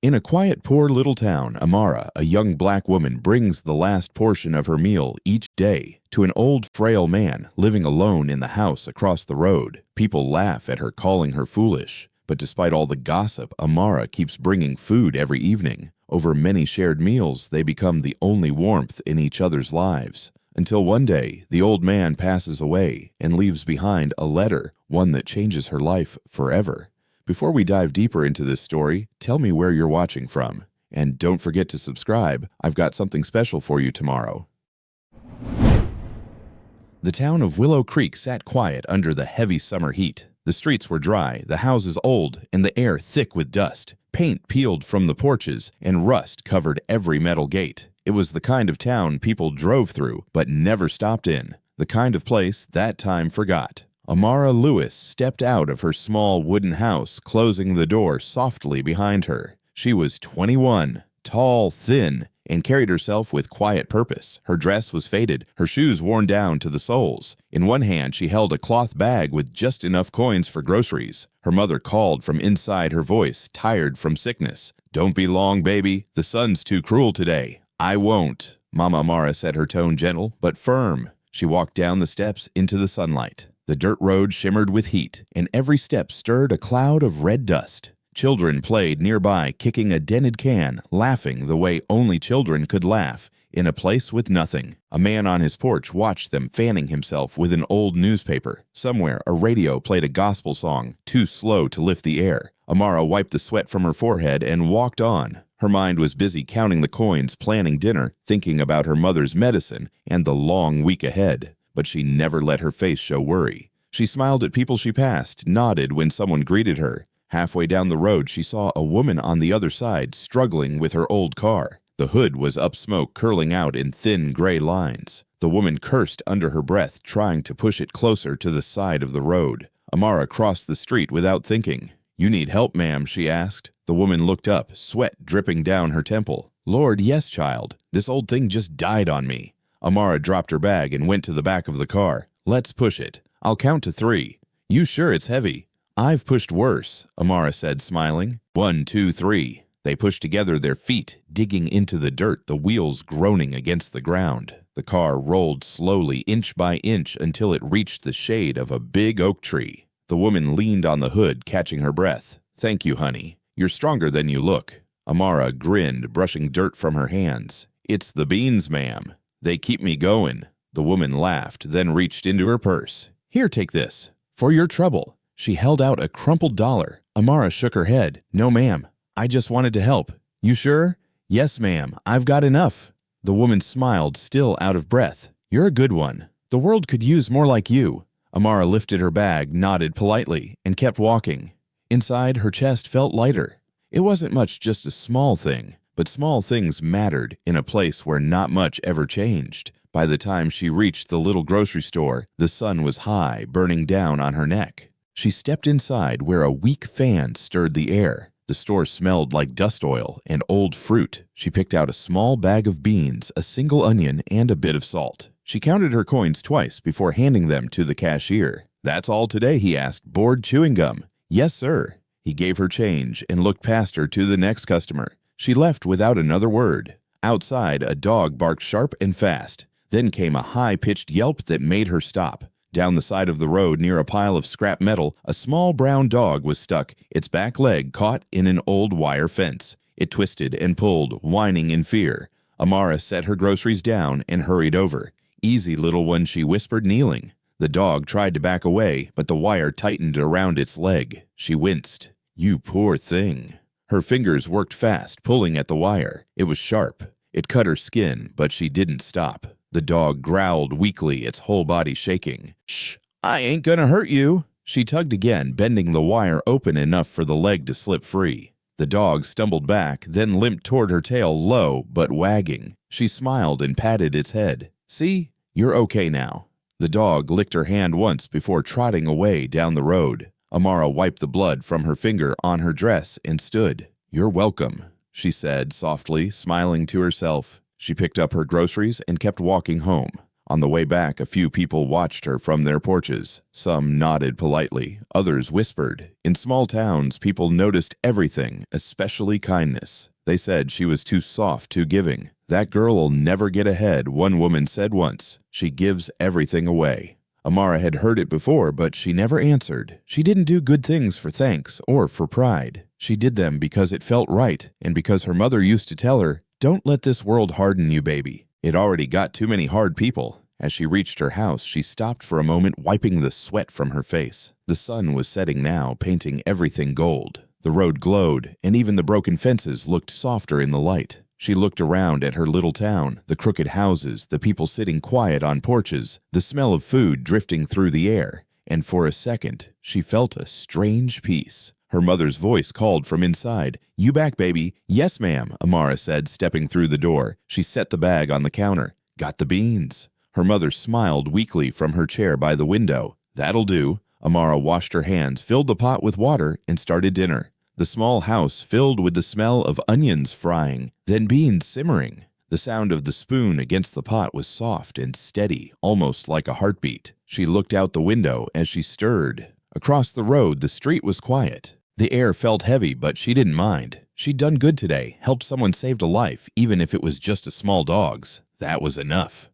In a quiet, poor little town, Amara, a young black woman, brings the last portion of her meal each day to an old, frail man living alone in the house across the road. People laugh at her, calling her foolish. But despite all the gossip, Amara keeps bringing food every evening. Over many shared meals, they become the only warmth in each other's lives. Until one day, the old man passes away and leaves behind a letter, one that changes her life forever. Before we dive deeper into this story, tell me where you're watching from. And don't forget to subscribe. I've got something special for you tomorrow. The town of Willow Creek sat quiet under the heavy summer heat. The streets were dry, the houses old, and the air thick with dust. Paint peeled from the porches, and rust covered every metal gate. It was the kind of town people drove through, but never stopped in. The kind of place that time forgot. Amara Lewis stepped out of her small wooden house, closing the door softly behind her. She was 21, tall, thin, and carried herself with quiet purpose. Her dress was faded, her shoes worn down to the soles. In one hand, she held a cloth bag with just enough coins for groceries. Her mother called from inside, her voice tired from sickness. "Don't be long, baby. The sun's too cruel today." "I won't." Mama Amara said, her tone gentle but firm. She walked down the steps into the sunlight. The dirt road shimmered with heat, and every step stirred a cloud of red dust. Children played nearby, kicking a dented can, laughing the way only children could laugh, in a place with nothing. A man on his porch watched them, fanning himself with an old newspaper. Somewhere, a radio played a gospel song, too slow to lift the air. Amara wiped the sweat from her forehead and walked on. Her mind was busy counting the coins, planning dinner, thinking about her mother's medicine, and the long week ahead. But she never let her face show worry. She smiled at people she passed, nodded when someone greeted her. Halfway down the road, she saw a woman on the other side, struggling with her old car. The hood was up, smoke curling out in thin gray lines. The woman cursed under her breath, trying to push it closer to the side of the road. Amara crossed the street without thinking. "You need help, ma'am?" she asked. The woman looked up, sweat dripping down her temple. "Lord, yes, child. This old thing just died on me." Amara dropped her bag and went to the back of the car. "Let's push it. I'll count to 3. You sure it's heavy?" "I've pushed worse," Amara said, smiling. 1, 2, 3. They pushed together, their feet digging into the dirt, the wheels groaning against the ground. The car rolled slowly, inch by inch, until it reached the shade of a big oak tree. The woman leaned on the hood, catching her breath. "Thank you, honey. You're stronger than you look." Amara grinned, brushing dirt from her hands. "It's the beans, ma'am. They keep me going." The woman laughed, then reached into her purse. "Here, take this. For your trouble." She held out a crumpled dollar. Amara shook her head. "No, ma'am. I just wanted to help." "You sure?" "Yes, ma'am. I've got enough." The woman smiled, still out of breath. "You're a good one. The world could use more like you." Amara lifted her bag, nodded politely, and kept walking. Inside, her chest felt lighter. It wasn't much, just a small thing. But small things mattered in a place where not much ever changed. By the time she reached the little grocery store, the sun was high, burning down on her neck. She stepped inside, where a weak fan stirred the air. The store smelled like dust oil and old fruit. She picked out a small bag of beans, a single onion, and a bit of salt. She counted her coins twice before handing them to the cashier. "That's all today?" he asked. "Bored chewing gum?" "Yes, sir." He gave her change and looked past her to the next customer. She left without another word. Outside, a dog barked sharp and fast. Then came a high-pitched yelp that made her stop. Down the side of the road, near a pile of scrap metal, a small brown dog was stuck, its back leg caught in an old wire fence. It twisted and pulled, whining in fear. Amara set her groceries down and hurried over. "Easy, little one," she whispered, kneeling. The dog tried to back away, but the wire tightened around its leg. She winced. "You poor thing." Her fingers worked fast, pulling at the wire. It was sharp. It cut her skin, but she didn't stop. The dog growled weakly, its whole body shaking. "Shh, I ain't gonna hurt you." She tugged again, bending the wire open enough for the leg to slip free. The dog stumbled back, then limped toward her tail, low but wagging. She smiled and patted its head. "See? You're okay now." The dog licked her hand once before trotting away down the road. Amara wiped the blood from her finger on her dress and stood. "You're welcome," she said softly, smiling to herself. She picked up her groceries and kept walking home. On the way back, a few people watched her from their porches. Some nodded politely, others whispered. In small towns, people noticed everything, especially kindness. They said she was too soft, too giving. "That girl'll never get ahead," one woman said once. "She gives everything away." Amara had heard it before, but she never answered. She didn't do good things for thanks or for pride. She did them because it felt right, and because her mother used to tell her, "Don't let this world harden you, baby. It already got too many hard people." As she reached her house, she stopped for a moment, wiping the sweat from her face. The sun was setting now, painting everything gold. The road glowed, and even the broken fences looked softer in the light. She looked around at her little town, the crooked houses, the people sitting quiet on porches, the smell of food drifting through the air, and for a second, she felt a strange peace. Her mother's voice called from inside. "You back, baby?" "Yes, ma'am," Amara said, stepping through the door. She set the bag on the counter. "Got the beans." Her mother smiled weakly from her chair by the window. "That'll do." Amara washed her hands, filled the pot with water, and started dinner. The small house filled with the smell of onions frying, then beans simmering. The sound of the spoon against the pot was soft and steady, almost like a heartbeat. She looked out the window as she stirred. Across the road, the street was quiet. The air felt heavy, but she didn't mind. She'd done good today, helped someone save a life, even if it was just a small dog's. That was enough.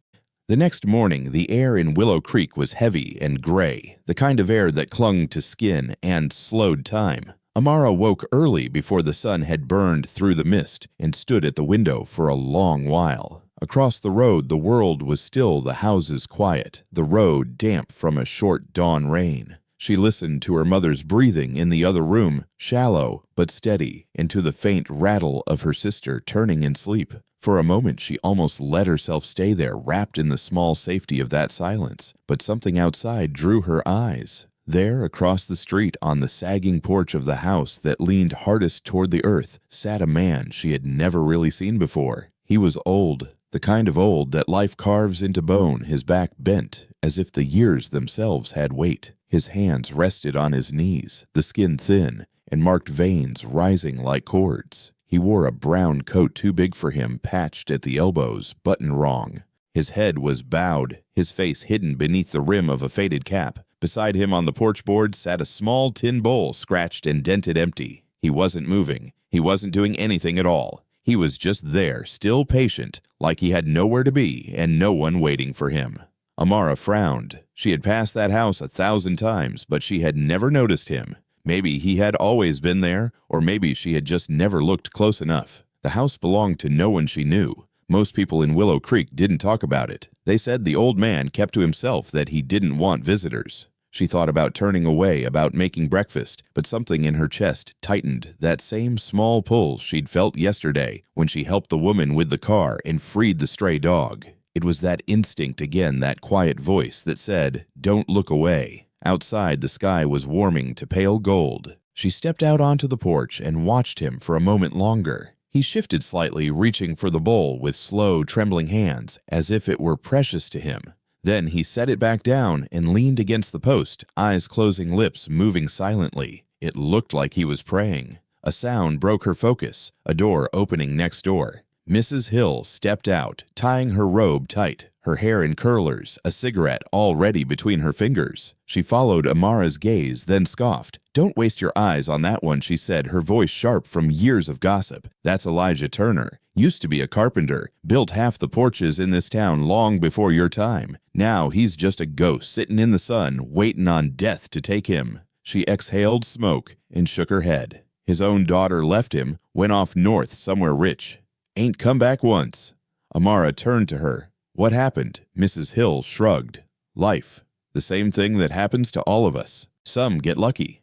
The next morning, the air in Willow Creek was heavy and gray, the kind of air that clung to skin and slowed time. Amara woke early before the sun had burned through the mist and stood at the window for a long while. Across the road, the world was still, the houses quiet, the road damp from a short dawn rain. She listened to her mother's breathing in the other room, shallow but steady, and to the faint rattle of her sister turning in sleep. For a moment, she almost let herself stay there, wrapped in the small safety of that silence. But something outside drew her eyes. There, across the street, on the sagging porch of the house that leaned hardest toward the earth, sat a man she had never really seen before. He was old, the kind of old that life carves into bone, his back bent, as if the years themselves had weight. His hands rested on his knees, the skin thin, and marked veins rising like cords. He wore a brown coat too big for him, patched at the elbows, buttoned wrong. His head was bowed, his face hidden beneath the rim of a faded cap. Beside him on the porch board sat a small tin bowl, scratched and dented empty. He wasn't moving. He wasn't doing anything at all. He was just there, still patient, like he had nowhere to be and no one waiting for him. Amara frowned. She had passed that house 1,000 times, but she had never noticed him. Maybe he had always been there, or maybe she had just never looked close enough. The house belonged to no one she knew. Most people in Willow Creek didn't talk about it. They said the old man kept to himself, that he didn't want visitors. She thought about turning away, about making breakfast, but something in her chest tightened, that same small pull she'd felt yesterday when she helped the woman with the car and freed the stray dog. It was that instinct again, that quiet voice that said, "Don't look away." Outside, the sky was warming to pale gold. She stepped out onto the porch and watched him for a moment longer. He shifted slightly, reaching for the bowl with slow, trembling hands, as if it were precious to him. Then he set it back down and leaned against the post, eyes closing, lips moving silently. It looked like he was praying. A sound broke her focus, a door opening next door. Mrs. Hill stepped out, tying her robe tight, her hair in curlers, a cigarette already between her fingers. She followed Amara's gaze, then scoffed. "Don't waste your eyes on that one," she said, her voice sharp from years of gossip. "That's Elijah Turner. Used to be a carpenter, built half the porches in this town long before your time. Now he's just a ghost sitting in the sun, waiting on death to take him." She exhaled smoke and shook her head. His own daughter left him, went off north somewhere rich. Ain't come back once. Amara turned to her. "What happened?" Mrs. Hill shrugged. "Life. The same thing that happens to all of us. Some get lucky.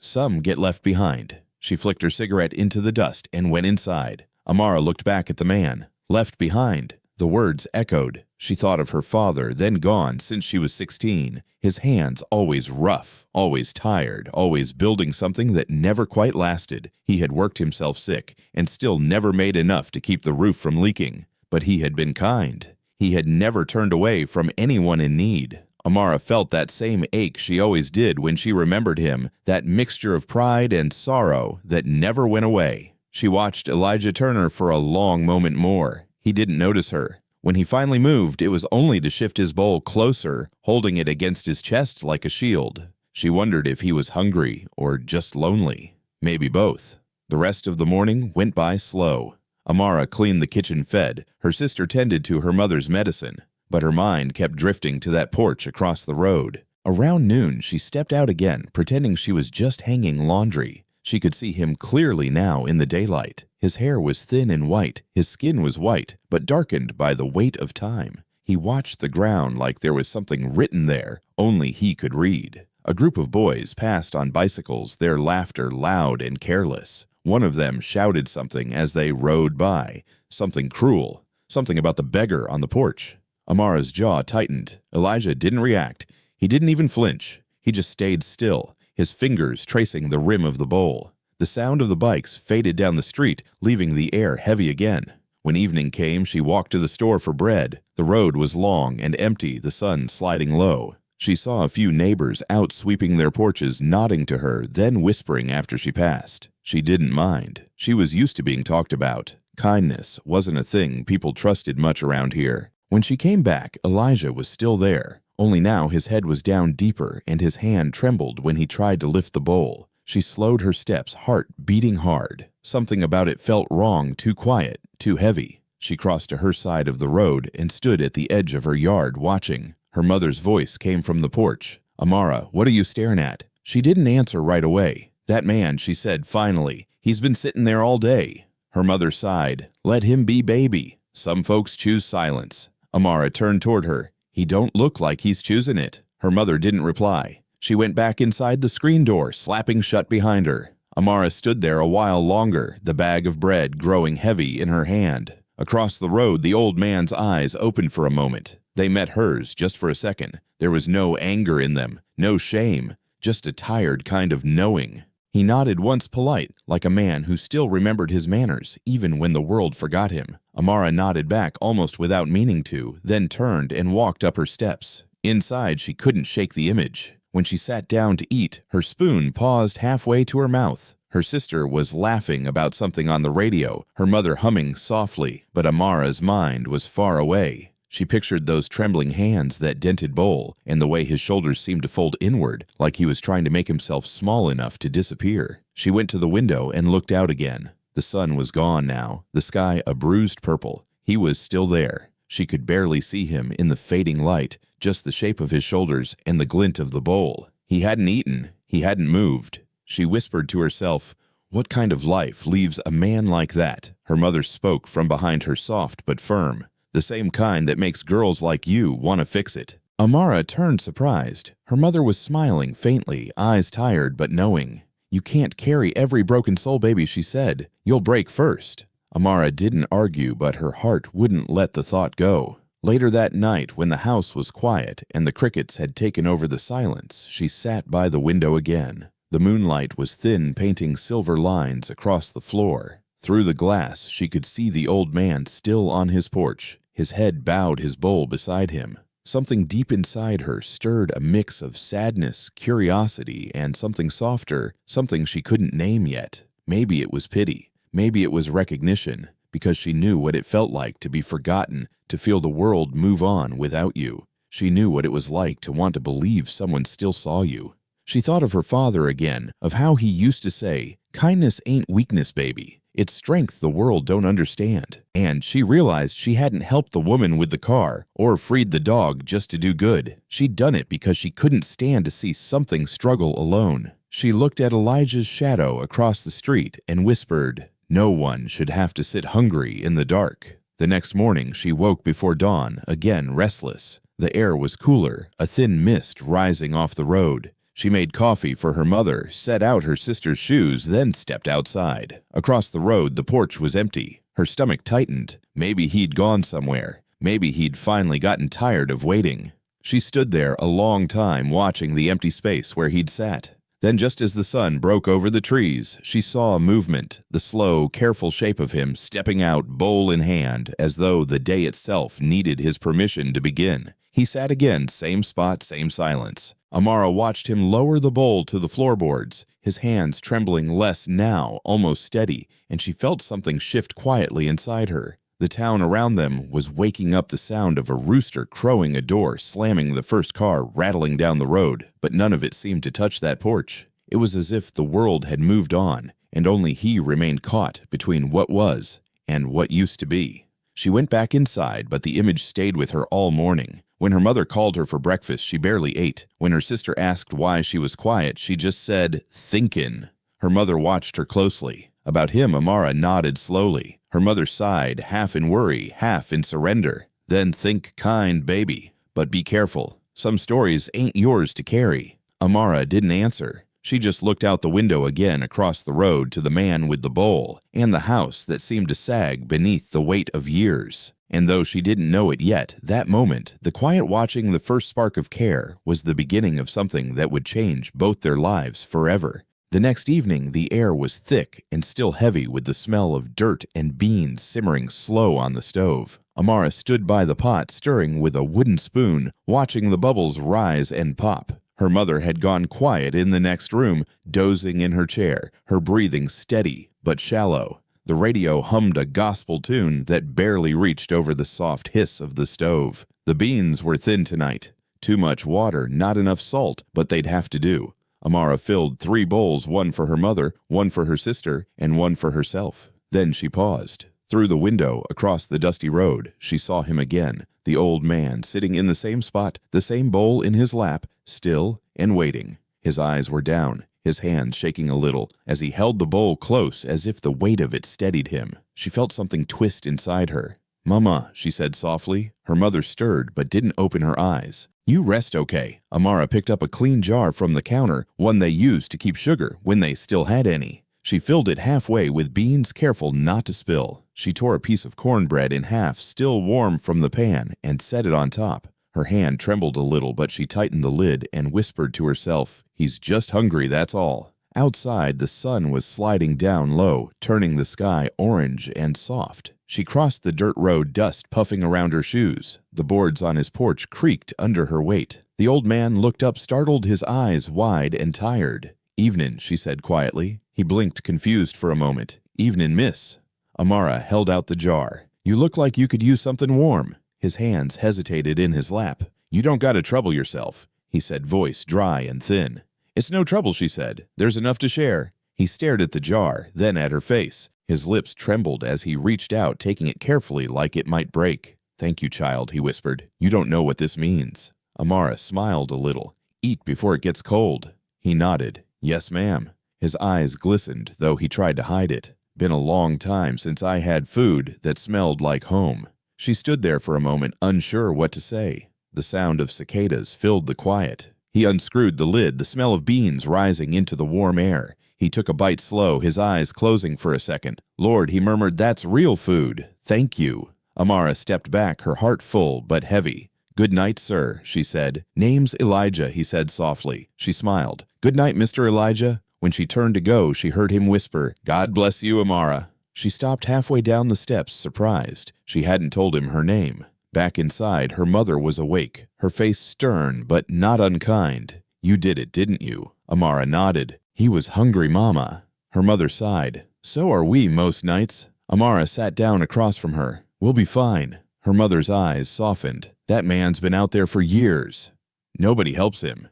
Some get left behind." She flicked her cigarette into the dust and went inside. Amara looked back at the man. Left behind. The words echoed. She thought of her father, then gone since she was 16. His hands always rough, always tired, always building something that never quite lasted. He had worked himself sick and still never made enough to keep the roof from leaking. But he had been kind. He had never turned away from anyone in need. Amara felt that same ache she always did when she remembered him, that mixture of pride and sorrow that never went away. She watched Elijah Turner for a long moment more. He didn't notice her. When he finally moved, it was only to shift his bowl closer, holding it against his chest like a shield. She wondered if he was hungry or just lonely. Maybe both. The rest of the morning went by slow. Amara cleaned the kitchen fed, her sister tended to her mother's medicine, but her mind kept drifting to that porch across the road. Around noon, she stepped out again, pretending she was just hanging laundry. She could see him clearly now in the daylight. His hair was thin and white, his skin was white, but darkened by the weight of time. He watched the ground like there was something written there, only he could read. A group of boys passed on bicycles, their laughter loud and careless. One of them shouted something as they rode by, something cruel, something about the beggar on the porch. Amara's jaw tightened. Elijah didn't react. He didn't even flinch. He just stayed still, his fingers tracing the rim of the bowl. The sound of the bikes faded down the street, leaving the air heavy again. When evening came, she walked to the store for bread. The road was long and empty, the sun sliding low. She saw a few neighbors out sweeping their porches, nodding to her, then whispering after she passed. She didn't mind. She was used to being talked about. Kindness wasn't a thing people trusted much around here. When she came back, Elijah was still there. Only now his head was down deeper and his hand trembled when he tried to lift the bowl. She slowed her steps, heart beating hard. Something about it felt wrong, too quiet, too heavy. She crossed to her side of the road and stood at the edge of her yard watching. Her mother's voice came from the porch. "Amara, what are you staring at?" She didn't answer right away. "That man," she said finally. "He's been sitting there all day." Her mother sighed. "Let him be, baby. Some folks choose silence." Amara turned toward her. "He don't look like he's choosing it." Her mother didn't reply. She went back inside the screen door, slapping shut behind her. Amara stood there a while longer, the bag of bread growing heavy in her hand. Across the road, the old man's eyes opened for a moment. They met hers just for a second. There was no anger in them, no shame, just a tired kind of knowing. He nodded once polite, like a man who still remembered his manners, even when the world forgot him. Amara nodded back almost without meaning to, then turned and walked up her steps. Inside, she couldn't shake the image. When she sat down to eat, her spoon paused halfway to her mouth. Her sister was laughing about something on the radio, her mother humming softly, but Amara's mind was far away. She pictured those trembling hands, that dented bowl, and the way his shoulders seemed to fold inward, like he was trying to make himself small enough to disappear. She went to the window and looked out again. The sun was gone now, the sky a bruised purple. He was still there. She could barely see him in the fading light, just the shape of his shoulders and the glint of the bowl. He hadn't eaten. He hadn't moved. She whispered to herself, "What kind of life leaves a man like that?" Her mother spoke from behind her, soft but firm. "The same kind that makes girls like you want to fix it." Amara turned surprised. Her mother was smiling faintly, eyes tired but knowing. "You can't carry every broken soul, baby," she said. "You'll break first." Amara didn't argue, but her heart wouldn't let the thought go. Later that night, when the house was quiet and the crickets had taken over the silence, she sat by the window again. The moonlight was thin, painting silver lines across the floor. Through the glass, she could see the old man still on his porch, his head bowed, his bowl beside him. Something deep inside her stirred a mix of sadness, curiosity, and something softer, something she couldn't name yet. Maybe it was pity. Maybe it was recognition, because she knew what it felt like to be forgotten, to feel the world move on without you. She knew what it was like to want to believe someone still saw you. She thought of her father again, of how he used to say, "Kindness ain't weakness, baby. It's strength the world don't understand." And she realized she hadn't helped the woman with the car or freed the dog just to do good. She'd done it because she couldn't stand to see something struggle alone. She looked at Elijah's shadow across the street and whispered, "No one should have to sit hungry in the dark." The next morning, she woke before dawn, again restless. The air was cooler, a thin mist rising off the road. She made coffee for her mother, set out her sister's shoes, then stepped outside. Across the road, the porch was empty. Her stomach tightened. Maybe he'd gone somewhere. Maybe he'd finally gotten tired of waiting. She stood there a long time, watching the empty space where he'd sat. Then, just as the sun broke over the trees, she saw a movement, the slow, careful shape of him stepping out, bowl in hand, as though the day itself needed his permission to begin. He sat again, same spot, same silence. Amara watched him lower the bowl to the floorboards, his hands trembling less now, almost steady, and she felt something shift quietly inside her. The town around them was waking up the sound of a rooster crowing, a door slamming, the first car rattling down the road, but none of it seemed to touch that porch. It was as if the world had moved on, and only he remained caught between what was and what used to be. She went back inside, but the image stayed with her all morning. When her mother called her for breakfast, she barely ate. When her sister asked why she was quiet, she just said, "Thinkin'." Her mother watched her closely. About him, Amara nodded slowly. Her mother sighed, half in worry, half in surrender. "Then think kind, baby. But be careful. Some stories ain't yours to carry." Amara didn't answer. She just looked out the window again, across the road to the man with the bowl and the house that seemed to sag beneath the weight of years. And though she didn't know it yet, that moment, the quiet watching, the first spark of care, was the beginning of something that would change both their lives forever. The next evening, the air was thick and still heavy with the smell of dirt and beans simmering slow on the stove. Amara stood by the pot, stirring with a wooden spoon, watching the bubbles rise and pop. Her mother had gone quiet in the next room, dozing in her chair, her breathing steady but shallow. The radio hummed a gospel tune that barely reached over the soft hiss of the stove. The beans were thin tonight. Too much water, not enough salt, but they'd have to do. Amara filled 3 bowls, one for her mother, one for her sister, and one for herself. Then she paused. Through the window, across the dusty road, she saw him again, the old man sitting in the same spot, the same bowl in his lap, still and waiting. His eyes were down, his hands shaking a little, as he held the bowl close as if the weight of it steadied him. She felt something twist inside her. "Mama," she said softly. Her mother stirred but didn't open her eyes. "You rest, okay?" Amara picked up a clean jar from the counter, one they used to keep sugar when they still had any. She filled it halfway with beans, careful not to spill. She tore a piece of cornbread in half, still warm from the pan, and set it on top. Her hand trembled a little, but she tightened the lid and whispered to herself, "He's just hungry, that's all." Outside, the sun was sliding down low, turning the sky orange and soft. She crossed the dirt road, dust puffing around her shoes. The boards on his porch creaked under her weight. The old man looked up, startled, his eyes wide and tired. "Evenin'," she said quietly. He blinked, confused for a moment. "Evenin', miss." Amara held out the jar. "You look like you could use something warm." His hands hesitated in his lap. "You don't gotta trouble yourself," he said, voice dry and thin. "It's no trouble," she said. "There's enough to share." He stared at the jar, then at her face. His lips trembled as he reached out, taking it carefully like it might break. "Thank you, child," he whispered. "You don't know what this means." Amara smiled a little. "Eat before it gets cold." He nodded. "Yes, ma'am." His eyes glistened, though he tried to hide it. "Been a long time since I had food that smelled like home." She stood there for a moment, unsure what to say. The sound of cicadas filled the quiet. He unscrewed the lid, the smell of beans rising into the warm air. He took a bite slow, his eyes closing for a second. "Lord," he murmured, "that's real food. Thank you." Amara stepped back, her heart full but heavy. "Good night, sir," she said. "Name's Elijah," he said softly. She smiled. "Good night, Mr. Elijah." When she turned to go, she heard him whisper, "God bless you, Amara." She stopped halfway down the steps, surprised. She hadn't told him her name. Back inside, her mother was awake, her face stern but not unkind. "You did it, didn't you?" Amara nodded. "He was hungry, Mama." Her mother sighed. "So are we most nights." Amara sat down across from her. "We'll be fine." Her mother's eyes softened. "That man's been out there for years. Nobody helps him.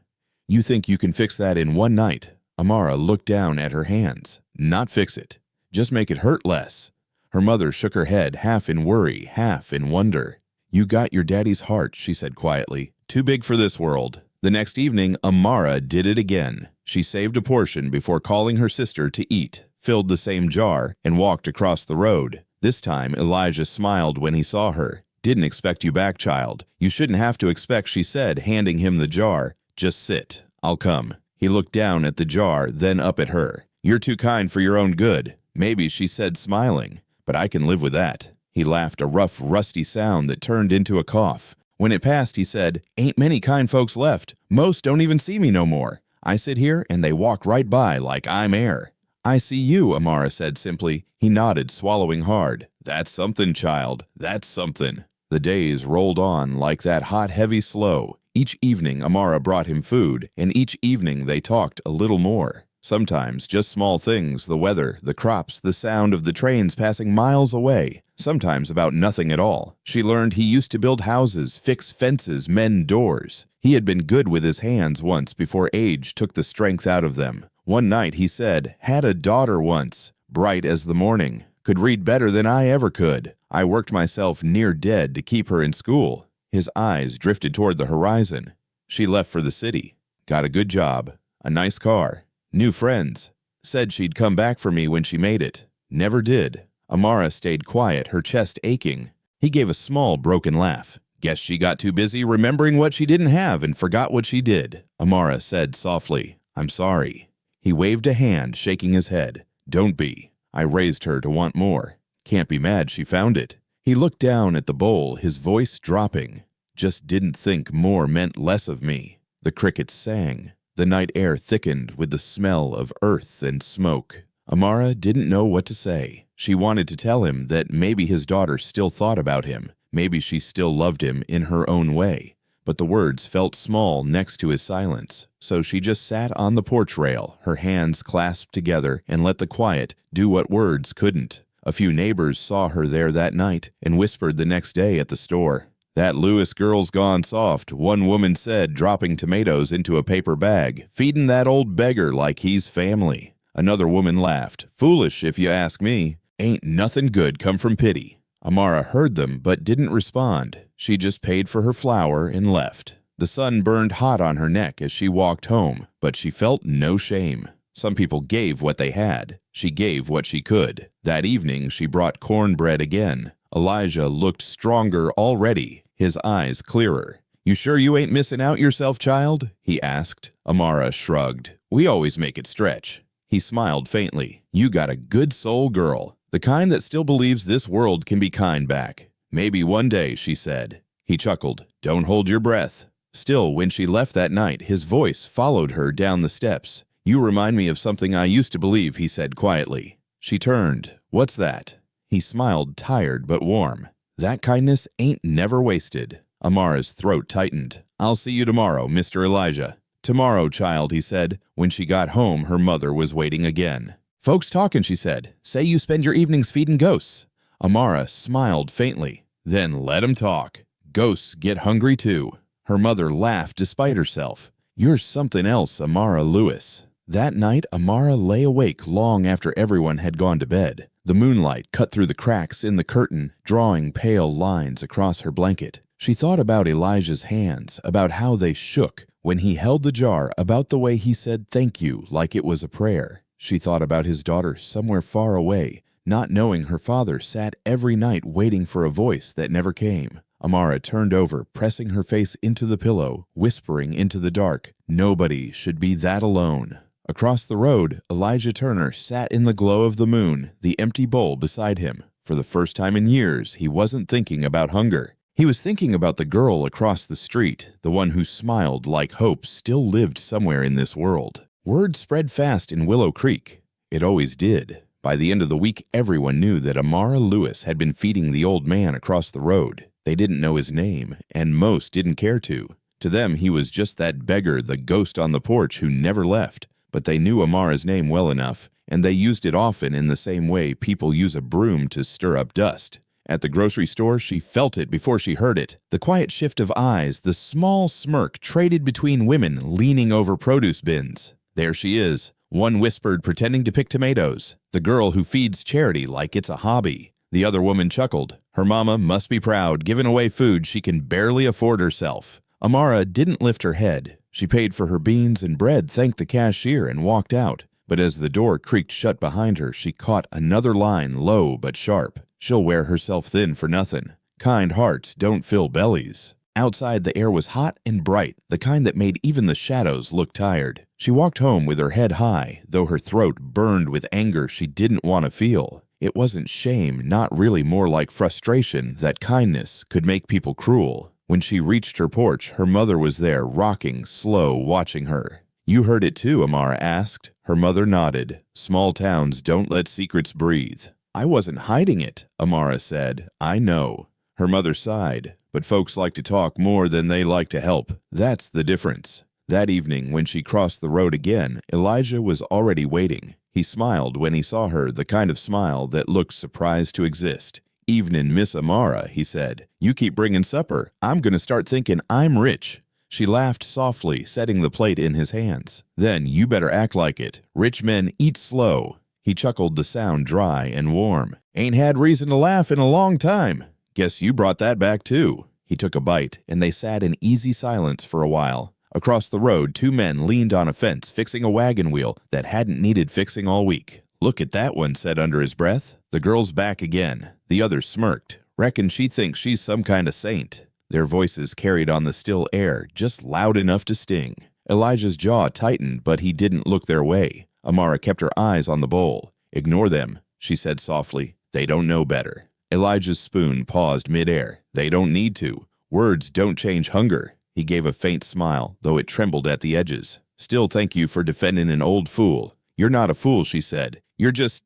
You think you can fix that in one night?" Amara looked down at her hands. "Not fix it. Just make it hurt less." Her mother shook her head, half in worry, half in wonder. "You got your daddy's heart," she said quietly. "Too big for this world." The next evening, Amara did it again. She saved a portion before calling her sister to eat, filled the same jar, and walked across the road. This time, Elijah smiled when he saw her. "Didn't expect you back, child. You shouldn't have to expect," she said, handing him the jar. "Just sit. I'll come." He looked down at the jar, then up at her. "You're too kind for your own good." "Maybe," she said, smiling, "but I can live with that." He laughed, a rough, rusty sound that turned into a cough. When it passed, he said, "Ain't many kind folks left. Most don't even see me no more. I sit here, and they walk right by like I'm air." "I see you," Amara said simply. He nodded, swallowing hard. "That's something, child. That's something." The days rolled on like that, hot, heavy slow. Each evening, Amara brought him food, and each evening they talked a little more. Sometimes just small things, the weather, the crops, the sound of the trains passing miles away. sometimes about nothing at all. She learned he used to build houses, fix fences, mend doors. He had been good with his hands once before age took the strength out of them. One night he said, "Had a daughter once, bright as the morning, could read better than I ever could. I worked myself near dead to keep her in school." His eyes drifted toward the horizon. She left for the city, got a good job, a nice car, new friends. Said she'd come back for me when she made it. Never did. Amara stayed quiet, her chest aching. He gave a small, broken laugh. "Guess she got too busy remembering what she didn't have and forgot what she did." Amara said softly, "I'm sorry." He waved a hand, shaking his head. "Don't be. I raised her to want more. Can't be mad she found it." He looked down at the bowl, his voice dropping. "Just didn't think more meant less of me." The crickets sang. The night air thickened with the smell of earth and smoke. Amara didn't know what to say. She wanted to tell him that maybe his daughter still thought about him. Maybe she still loved him in her own way. But the words felt small next to his silence. So she just sat on the porch rail, her hands clasped together, and let the quiet do what words couldn't. A few neighbors saw her there that night and whispered the next day at the store. "That Lewis girl's gone soft," one woman said, dropping tomatoes into a paper bag, "feeding that old beggar like he's family." Another woman laughed. "Foolish, if you ask me. Ain't nothing good come from pity." Amara heard them but didn't respond. She just paid for her flour and left. The sun burned hot on her neck as she walked home, but she felt no shame. Some people gave what they had. She gave what she could. That evening she brought cornbread again. Elijah looked stronger already, his eyes clearer. "You sure you ain't missing out yourself, child?" he asked. Amara shrugged. "We always make it stretch." He smiled faintly. "You got a good soul girl, the kind that still believes this world can be kind back." "Maybe one day," she said. He chuckled. "Don't hold your breath." Still, when she left that night, his voice followed her down the steps. "You remind me of something I used to believe," he said quietly. She turned. "What's that?" He smiled, tired but warm. "That kindness ain't never wasted." Amara's throat tightened. "I'll see you tomorrow, Mr. Elijah." "Tomorrow, child," he said. When she got home, her mother was waiting again. "Folks talking," she said. "Say you spend your evenings feeding ghosts." Amara smiled faintly. "Then let 'em talk. Ghosts get hungry too." Her mother laughed despite herself. "You're something else, Amara Lewis." That night, Amara lay awake long after everyone had gone to bed. The moonlight cut through the cracks in the curtain, drawing pale lines across her blanket. She thought about Elijah's hands, about how they shook when he held the jar, about the way he said thank you like it was a prayer. She thought about his daughter somewhere far away, not knowing her father sat every night waiting for a voice that never came. Amara turned over, pressing her face into the pillow, whispering into the dark, "Nobody should be that alone." Across the road, Elijah Turner sat in the glow of the moon, the empty bowl beside him. For the first time in years, he wasn't thinking about hunger. He was thinking about the girl across the street, the one who smiled like hope still lived somewhere in this world. Word spread fast in Willow Creek. It always did. By the end of the week, everyone knew that Amara Lewis had been feeding the old man across the road. They didn't know his name, and most didn't care to. To them, he was just that beggar, the ghost on the porch who never left. But they knew Amara's name well enough, and they used it often in the same way people use a broom to stir up dust. At the grocery store, she felt it before she heard it. The quiet shift of eyes, the small smirk traded between women leaning over produce bins. There she is. One whispered, pretending to pick tomatoes. "The girl who feeds charity like it's a hobby." The other woman chuckled. Her mama must be proud, giving away food she can barely afford herself. Amara didn't lift her head. She paid for her beans and bread, thanked the cashier, and walked out. But as the door creaked shut behind her, she caught another line, low but sharp. "She'll wear herself thin for nothing. Kind hearts don't fill bellies." Outside, the air was hot and bright, the kind that made even the shadows look tired. She walked home with her head high, though her throat burned with anger she didn't want to feel. It wasn't shame, not really, more like frustration that kindness could make people cruel. When she reached her porch, her mother was there, rocking, slow, watching her. "You heard it too?" Amara asked. Her mother nodded. "Small towns don't let secrets breathe." "I wasn't hiding it," Amara said. "I know." Her mother sighed. "But folks like to talk more than they like to help. That's the difference." That evening, when she crossed the road again, Elijah was already waiting. He smiled when he saw her, the kind of smile that looked surprised to exist. "Evenin', Miss Amara," he said. "You keep bringing supper. I'm gonna start thinking I'm rich." She laughed softly, setting the plate in his hands. "Then you better act like it. Rich men eat slow." He chuckled, the sound dry and warm. "Ain't had reason to laugh in a long time. Guess you brought that back too." He took a bite, and they sat in easy silence for a while. Across the road, two men leaned on a fence, fixing a wagon wheel that hadn't needed fixing all week. "Look at that one," said under his breath. "The girl's back again." The other smirked. "Reckon she thinks she's some kind of saint." Their voices carried on the still air, just loud enough to sting. Elijah's jaw tightened, but he didn't look their way. Amara kept her eyes on the bowl. "Ignore them," she said softly. "They don't know better." Elijah's spoon paused midair. "They don't need to. Words don't change hunger." He gave a faint smile, though it trembled at the edges. "Still, thank you for defending an old fool." "You're not a fool," she said. "You're just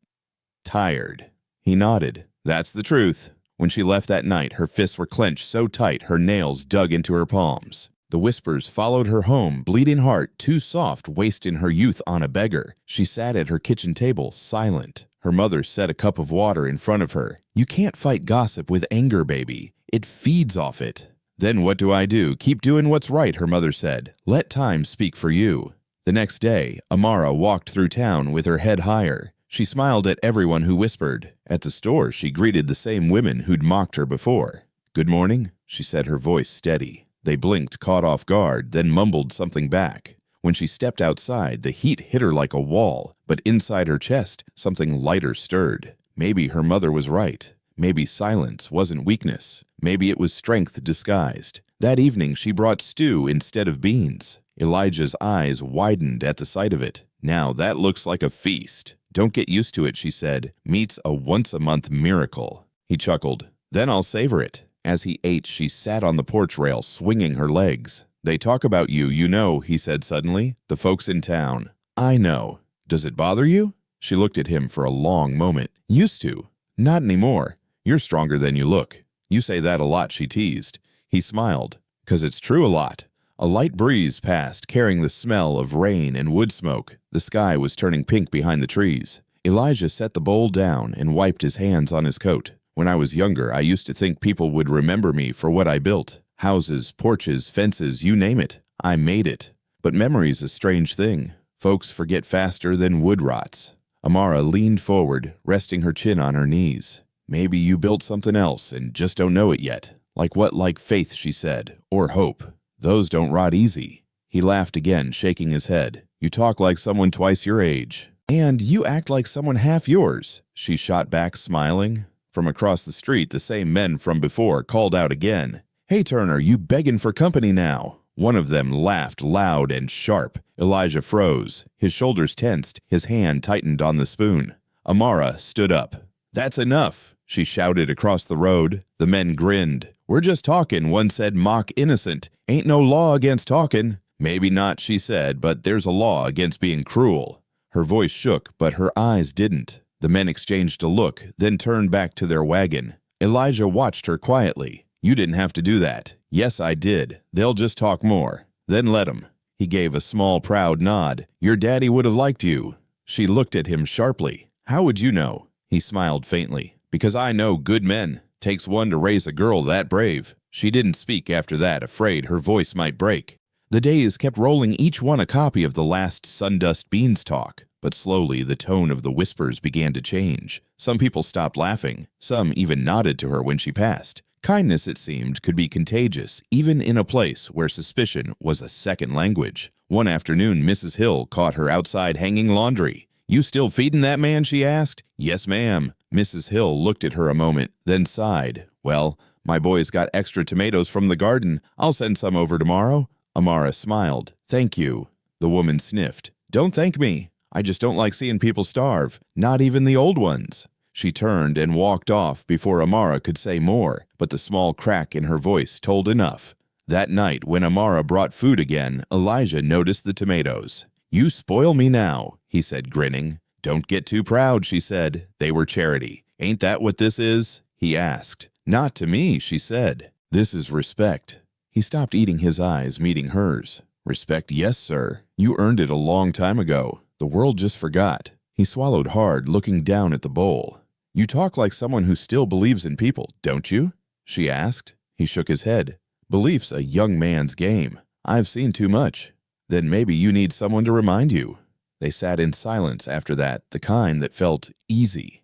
tired." He nodded. "That's the truth." When she left that night, her fists were clenched so tight her nails dug into her palms. The whispers followed her home, bleeding heart, too soft, wasting her youth on a beggar. She sat at her kitchen table, silent. Her mother set a cup of water in front of her. "You can't fight gossip with anger, baby. It feeds off it." "Then what do I do? Keep doing what's right," her mother said. "Let time speak for you." The next day, Amara walked through town with her head higher. She smiled at everyone who whispered. At the store, she greeted the same women who'd mocked her before. "Good morning," she said, her voice steady. They blinked, caught off guard, then mumbled something back. When she stepped outside, the heat hit her like a wall, but inside her chest, something lighter stirred. Maybe her mother was right. Maybe silence wasn't weakness. Maybe it was strength disguised. That evening, she brought stew instead of beans. Elijah's eyes widened at the sight of it. "Now that looks like a feast." "Don't get used to it," she said. "Meat's a once-a-month miracle." He chuckled. "Then I'll savor it." As he ate, she sat on the porch rail, swinging her legs. "They talk about you, you know," he said suddenly. "The folks in town." "I know." "Does it bother you?" She looked at him for a long moment. "Used to. Not anymore. You're stronger than you look." "You say that a lot," she teased. He smiled. "'Cause it's true a lot." A light breeze passed, carrying the smell of rain and wood smoke. The sky was turning pink behind the trees. Elijah set the bowl down and wiped his hands on his coat. "When I was younger, I used to think people would remember me for what I built. Houses, porches, fences, you name it. I made it. But memory's a strange thing. Folks forget faster than wood rots." Amara leaned forward, resting her chin on her knees. "Maybe you built something else and just don't know it yet." "Like what? Like faith," she said. "Or hope. Those don't rot easy." He laughed again, shaking his head. "You talk like someone twice your age." "And you act like someone half yours," she shot back, smiling. From across the street, the same men from before called out again. "Hey, Turner, you begging for company now?" One of them laughed loud and sharp. Elijah froze. His shoulders tensed. His hand tightened on the spoon. Amara stood up. "That's enough," she shouted across the road. The men grinned. "We're just talking," one said, mock innocent. "Ain't no law against talking." "Maybe not," she said, "but there's a law against being cruel." Her voice shook, but her eyes didn't. The men exchanged a look, then turned back to their wagon. Elijah watched her quietly. "You didn't have to do that." "Yes, I did. They'll just talk more." "Then let 'em." He gave a small, proud nod. "Your daddy would have liked you." She looked at him sharply. "How would you know?" He smiled faintly. "Because I know good men. Takes one to raise a girl that brave." She didn't speak after that, afraid her voice might break. The days kept rolling, each one a copy of the last Sundust Beans talk. But slowly the tone of the whispers began to change. Some people stopped laughing. Some even nodded to her when she passed. Kindness, it seemed, could be contagious, even in a place where suspicion was a second language. One afternoon, Mrs. Hill caught her outside hanging laundry. "You still feeding that man?" she asked. "Yes, ma'am." Mrs. Hill looked at her a moment, then sighed. "Well, my boy's got extra tomatoes from the garden. I'll send some over tomorrow." Amara smiled. "Thank you." The woman sniffed. "Don't thank me. I just don't like seeing people starve, not even the old ones." She turned and walked off before Amara could say more, but the small crack in her voice told enough. That night, when Amara brought food again, Elijah noticed the tomatoes. "You spoil me now," he said, grinning. "Don't get too proud," she said. "They were charity." "Ain't that what this is?" he asked. "Not to me," she said. "This is respect." He stopped eating, his eyes meeting hers. "Respect, yes, sir. You earned it a long time ago. The world just forgot." He swallowed hard, looking down at the bowl. "You talk like someone who still believes in people, don't you?" she asked. He shook his head. "Belief's a young man's game. I've seen too much." "Then maybe you need someone to remind you." They sat in silence after that, the kind that felt easy,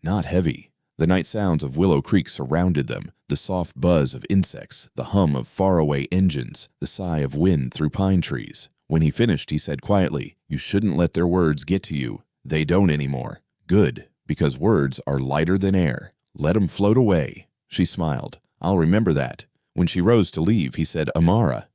not heavy. The night sounds of Willow Creek surrounded them, the soft buzz of insects, the hum of faraway engines, the sigh of wind through pine trees. When he finished, he said quietly, "You shouldn't let their words get to you. They don't anymore. Good, because words are lighter than air. Let 'em float away." She smiled. "I'll remember that." When she rose to leave, he said, "Amara."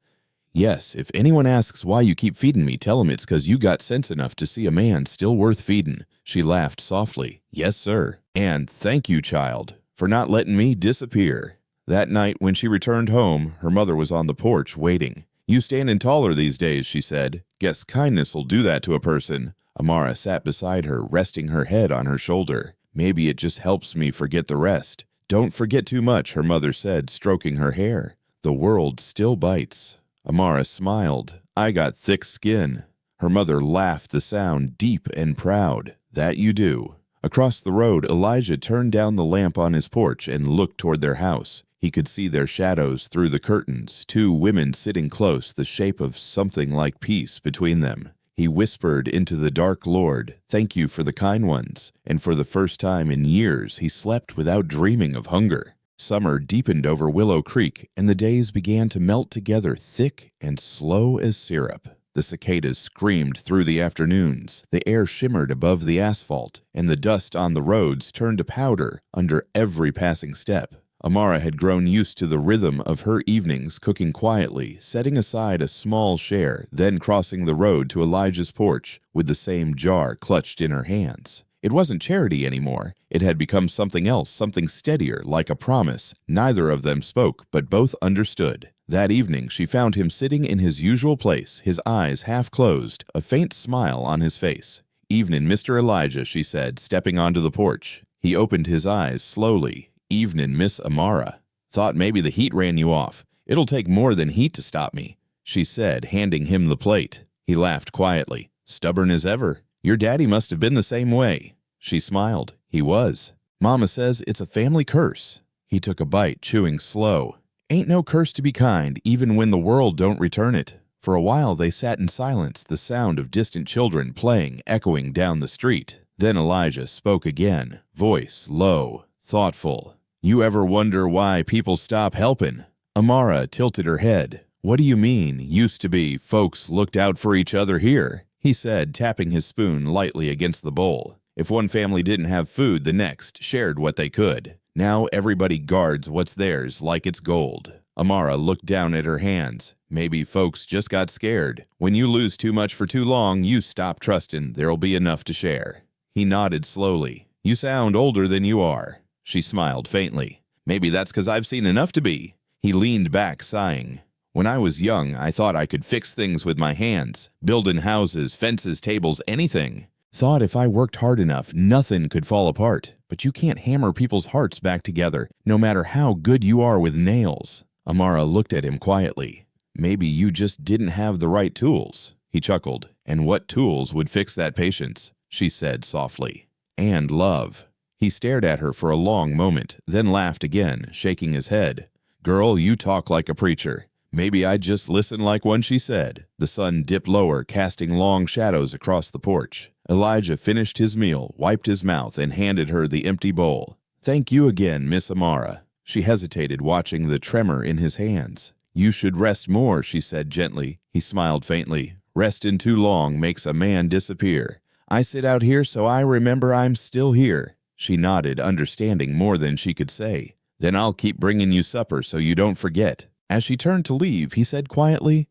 "Yes, if anyone asks why you keep feeding me, tell 'em it's 'cause you got sense enough to see a man still worth feeding." She laughed softly. "Yes, sir. And thank you, child, for not letting me disappear." That night, when she returned home, her mother was on the porch waiting. "You standing taller these days," she said. "Guess kindness'll do that to a person." Amara sat beside her, resting her head on her shoulder. "Maybe it just helps me forget the rest." "Don't forget too much," her mother said, stroking her hair. "The world still bites." Amara smiled. "I got thick skin." Her mother laughed, the sound deep and proud. "That you do." Across the road, Elijah turned down the lamp on his porch and looked toward their house. He could see their shadows through the curtains, two women sitting close, the shape of something like peace between them. He whispered into the dark, "Lord, thank you for the kind ones." And for the first time in years, he slept without dreaming of hunger. Summer deepened over Willow Creek, and the days began to melt together, thick and slow as syrup. The cicadas screamed through the afternoons, the air shimmered above the asphalt, and the dust on the roads turned to powder under every passing step. Amara had grown used to the rhythm of her evenings, cooking quietly, setting aside a small share, then crossing the road to Elijah's porch with the same jar clutched in her hands. It wasn't charity anymore. It had become something else, something steadier, like a promise. Neither of them spoke, but both understood. That evening, she found him sitting in his usual place, his eyes half closed, a faint smile on his face. "Evenin', Mr. Elijah," she said, stepping onto the porch. He opened his eyes slowly. "Evenin', Miss Amara. Thought maybe the heat ran you off. It'll take more than heat to stop me," she said, handing him the plate. He laughed quietly. "Stubborn as ever. Your daddy must have been the same way." She smiled. He was. "Mama says it's a family curse." He took a bite, chewing slow. "Ain't no curse to be kind, even when the world don't return it." For a while they sat in silence, the sound of distant children playing echoing down the street. Then Elijah spoke again, voice low, thoughtful. "You ever wonder why people stop helping?" Amara tilted her head. "What do you mean? Used to be, folks looked out for each other here," he said, tapping his spoon lightly against the bowl. "If one family didn't have food, the next shared what they could. Now everybody guards what's theirs like it's gold." Amara looked down at her hands. "Maybe folks just got scared. When you lose too much for too long, you stop trusting there'll be enough to share." He nodded slowly. "You sound older than you are." She smiled faintly. "Maybe that's 'cause I've seen enough to be." He leaned back, sighing. "When I was young, I thought I could fix things with my hands. Building houses, fences, tables, anything. Thought if I worked hard enough, nothing could fall apart. But you can't hammer people's hearts back together, no matter how good you are with nails." Amara looked at him quietly. "Maybe you just didn't have the right tools." He chuckled. "And what tools would fix that patience?" she said softly. "And love." He stared at her for a long moment, then laughed again, shaking his head. "Girl, you talk like a preacher. Maybe I'd just listen like one," she said. The sun dipped lower, casting long shadows across the porch. Elijah finished his meal, wiped his mouth, and handed her the empty bowl. "Thank you again, Miss Amara." She hesitated, watching the tremor in his hands. "You should rest more," she said gently. He smiled faintly. "Resting too long makes a man disappear. I sit out here so I remember I'm still here." She nodded, understanding more than she could say. "Then I'll keep bringing you supper so you don't forget." As she turned to leave, he said quietly,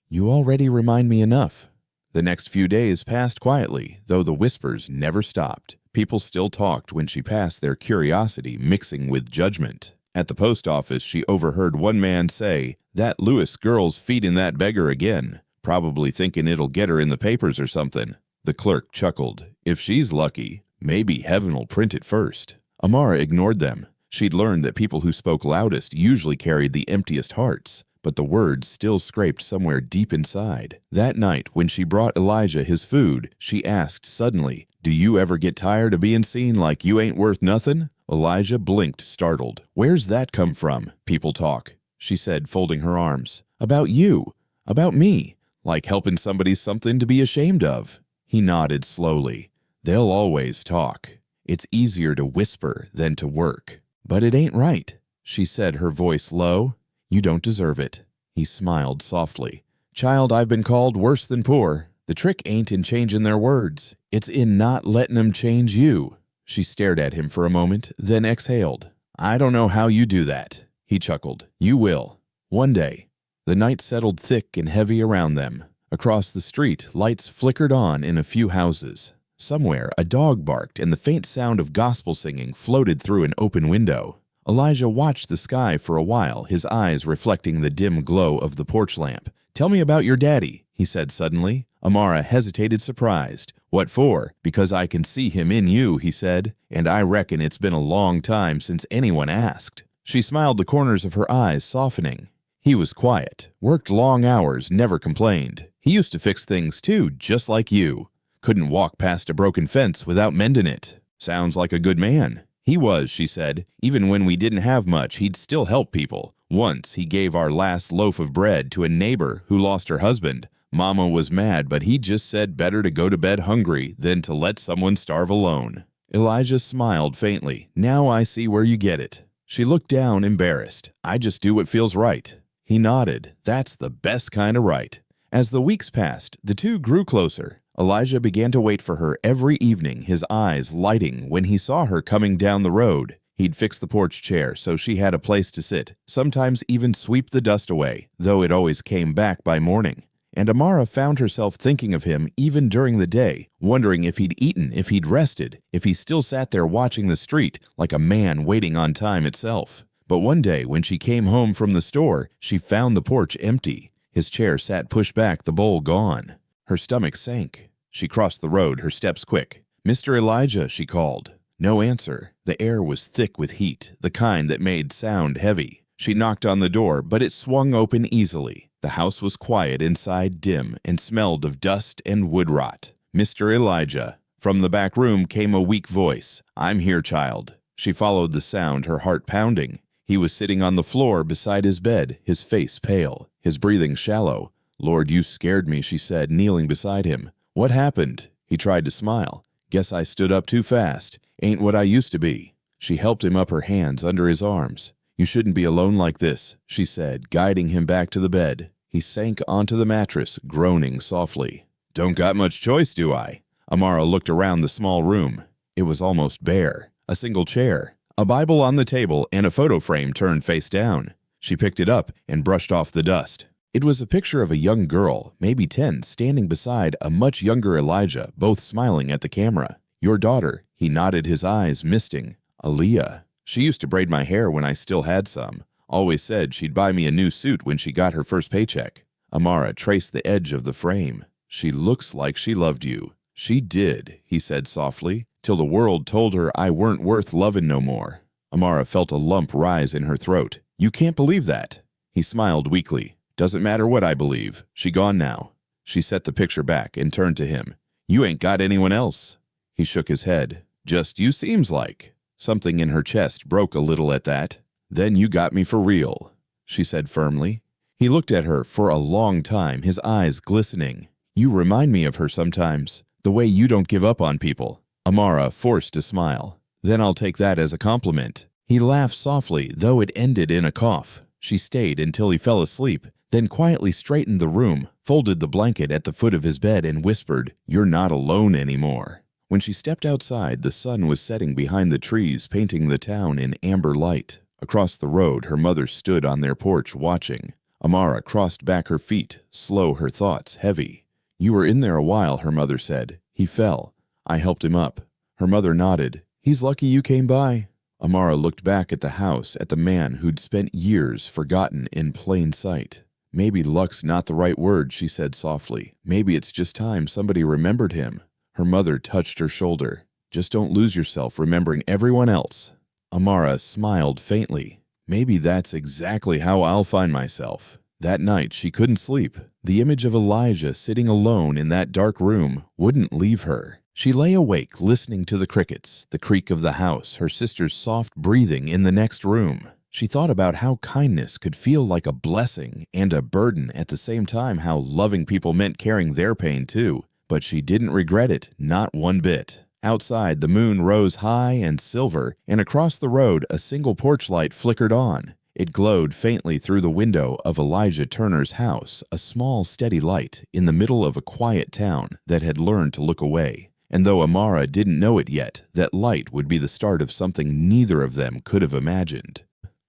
"You already remind me enough." The next few days passed quietly, though the whispers never stopped. People still talked when she passed, their curiosity mixing with judgment. At the post office, she overheard one man say, "That Lewis girl's feeding that beggar again, probably thinking it'll get her in the papers or something." The clerk chuckled. "If she's lucky, maybe heaven'll print it first." Amara ignored them. She'd learned that people who spoke loudest usually carried the emptiest hearts, but the words still scraped somewhere deep inside. That night, when she brought Elijah his food, she asked suddenly, Do you ever get tired of being seen like you ain't worth nothing? Elijah blinked, startled. Where's that come from? People talk, she said, folding her arms. About you. About me. Like helping somebody something to be ashamed of. He nodded slowly. They'll always talk. It's easier to whisper than to work. But it ain't right, she said, her voice low. You don't deserve it. He smiled softly. Child, I've been called worse than poor. The trick ain't in changing their words. It's in not letting 'em change you. She stared at him for a moment, then exhaled. I don't know how you do that. He chuckled. You will. One day. The night settled thick and heavy around them. Across the street, lights flickered on in a few houses. Somewhere, a dog barked and the faint sound of gospel singing floated through an open window. Elijah watched the sky for a while, his eyes reflecting the dim glow of the porch lamp. Tell me about your daddy, he said suddenly. Amara hesitated, surprised. What for? Because I can see him in you, he said, and I reckon it's been a long time since anyone asked. She smiled, the corners of her eyes softening. He was quiet, worked long hours, never complained. He used to fix things too, just like you. Couldn't walk past a broken fence without mending it. Sounds like a good man. He was, she said. Even when we didn't have much, he'd still help people. Once, he gave our last loaf of bread to a neighbor who lost her husband. Mama was mad, but he just said better to go to bed hungry than to let someone starve alone. Elijah smiled faintly. Now I see where you get it. She looked down, embarrassed. I just do what feels right. He nodded. That's the best kind of right. As the weeks passed, the two grew closer. Elijah began to wait for her every evening, his eyes lighting when he saw her coming down the road. He'd fix the porch chair so she had a place to sit, sometimes even sweep the dust away, though it always came back by morning. And Amara found herself thinking of him even during the day, wondering if he'd eaten, if he'd rested, if he still sat there watching the street like a man waiting on time itself. But one day when she came home from the store, she found the porch empty. His chair sat pushed back, the bowl gone. Her stomach sank. She crossed the road, her steps quick. Mr. Elijah, she called. No answer. The air was thick with heat, the kind that made sound heavy. She knocked on the door, but it swung open easily. The house was quiet inside, dim, and smelled of dust and wood rot. Mr. Elijah. From the back room came a weak voice. I'm here, child. She followed the sound, her heart pounding. He was sitting on the floor beside his bed, his face pale, his breathing shallow. Lord, you scared me, she said, kneeling beside him. What happened? He tried to smile. Guess I stood up too fast. Ain't what I used to be. She helped him up, her hands under his arms. You shouldn't be alone like this, she said, guiding him back to the bed. He sank onto the mattress, groaning softly. Don't got much choice, do I? Amara looked around the small room. It was almost bare. A single chair, a Bible on the table, and a photo frame turned face down. She picked it up and brushed off the dust. It was a picture of a young girl, maybe 10, standing beside a much younger Elijah, both smiling at the camera. Your daughter, he nodded, his eyes misting. Aaliyah. She used to braid my hair when I still had some. Always said she'd buy me a new suit when she got her first paycheck. Amara traced the edge of the frame. She looks like she loved you. She did, he said softly, till the world told her I weren't worth lovin' no more. Amara felt a lump rise in her throat. You can't believe that. He smiled weakly. Doesn't matter what I believe. She gone now. She set the picture back and turned to him. You ain't got anyone else. He shook his head. Just you seems like. Something in her chest broke a little at that. Then you got me for real, she said firmly. He looked at her for a long time, his eyes glistening. You remind me of her sometimes, the way you don't give up on people. Amara forced a smile. Then I'll take that as a compliment. He laughed softly, though it ended in a cough. She stayed until he fell asleep, then quietly straightened the room, folded the blanket at the foot of his bed, and whispered, You're not alone anymore. When she stepped outside, the sun was setting behind the trees, painting the town in amber light. Across the road, her mother stood on their porch watching. Amara crossed back her feet, slow, her thoughts heavy. You were in there a while, her mother said. He fell. I helped him up. Her mother nodded. He's lucky you came by. Amara looked back at the house, at the man who'd spent years forgotten in plain sight. Maybe luck's not the right word, she said softly. Maybe it's just time somebody remembered him. Her mother touched her shoulder. Just don't lose yourself remembering everyone else. Amara smiled faintly. Maybe that's exactly how I'll find myself. That night she couldn't sleep. The image of Elijah sitting alone in that dark room wouldn't leave her. She lay awake, listening to the crickets, the creak of the house, her sister's soft breathing in the next room. She thought about how kindness could feel like a blessing and a burden at the same time, how loving people meant carrying their pain too. But she didn't regret it, not one bit. Outside, the moon rose high and silver, and across the road a single porch light flickered on. It glowed faintly through the window of Elijah Turner's house, a small, steady light in the middle of a quiet town that had learned to look away. And though Amara didn't know it yet, that light would be the start of something neither of them could have imagined.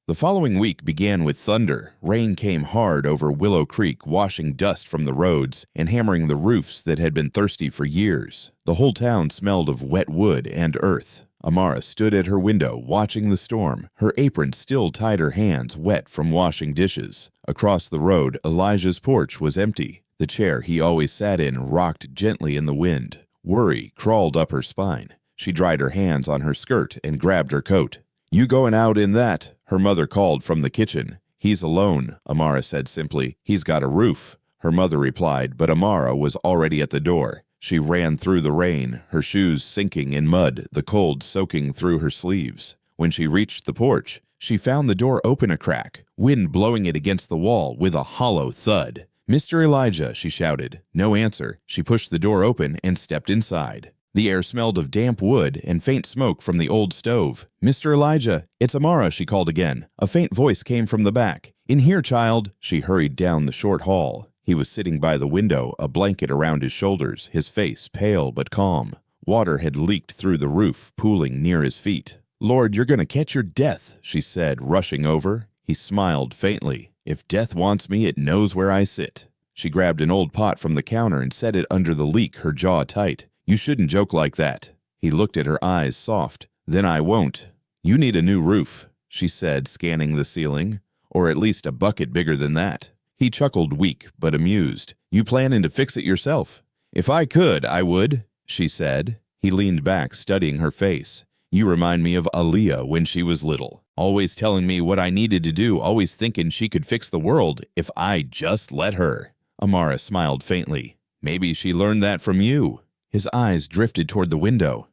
The following week began with thunder. Rain came hard over Willow Creek, washing dust from the roads and hammering the roofs that had been thirsty for years. The whole town smelled of wet wood and earth. Amara stood at her window, watching the storm. Her apron still tied her hands, wet from washing dishes. Across the road, Elijah's porch was empty. The chair he always sat in rocked gently in the wind. Worry crawled up her spine. She dried her hands on her skirt and grabbed her coat. "You going out in that?" her mother called from the kitchen. "He's alone," Amara said simply. "He's got a roof." Her mother replied, but Amara was already at the door. She ran through the rain, her shoes sinking in mud, the cold soaking through her sleeves. When she reached the porch, she found the door open a crack, wind blowing it against the wall with a hollow thud. "Mr. Elijah," she shouted. No answer. She pushed the door open and stepped inside. The air smelled of damp wood and faint smoke from the old stove. "Mr. Elijah, it's Amara," she called again. A faint voice came from the back. "In here, child." She hurried down the short hall. He was sitting by the window, a blanket around his shoulders, his face pale but calm. Water had leaked through the roof, pooling near his feet. "Lord, you're going to catch your death," she said, rushing over. He smiled faintly. "If death wants me, it knows where I sit." She grabbed an old pot from the counter and set it under the leak, her jaw tight. "You shouldn't joke like that." He looked at her eyes, soft. "Then I won't." "You need a new roof," she said, scanning the ceiling. "Or at least a bucket bigger than that." He chuckled, weak but amused. "You planning to fix it yourself?" "If I could, I would," she said. He leaned back, studying her face. "You remind me of Aaliyah when she was little. Always telling me what I needed to do, always thinking she could fix the world if I just let her." Amara smiled faintly. "Maybe she learned that from you." His eyes drifted toward the window.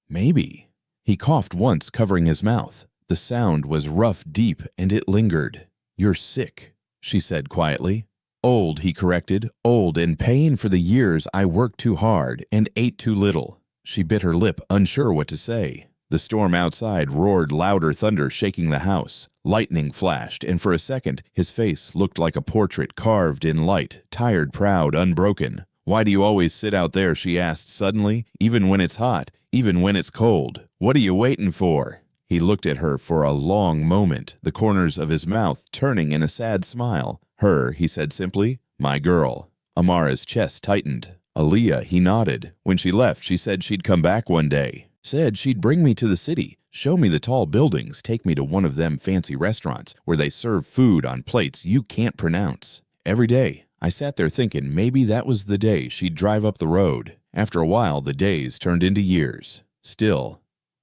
"Maybe." He coughed once, covering his mouth. The sound was rough, deep, and it lingered. "You're sick," she said quietly. "Old," he corrected. "Old and paying for the years I worked too hard and ate too little." She bit her lip, unsure what to say. The storm outside roared louder thunder, shaking the house. Lightning flashed, and for a second, his face looked like a portrait carved in light, tired, proud, unbroken. "Why do you always sit out there?" she asked suddenly. "Even when it's hot, even when it's cold. What are you waiting for?" He looked at her for a long moment, the corners of his mouth turning in a sad smile. "Her," he said simply. "My girl." Amara's chest tightened. "Aaliyah," he nodded. "When she left, she said she'd come back one day. Said she'd bring me to the city, show me the tall buildings, take me to one of them fancy restaurants where they serve food on plates you can't pronounce. Every day, I sat there thinking maybe that was the day she'd drive up the road. After a while, the days turned into years. Still,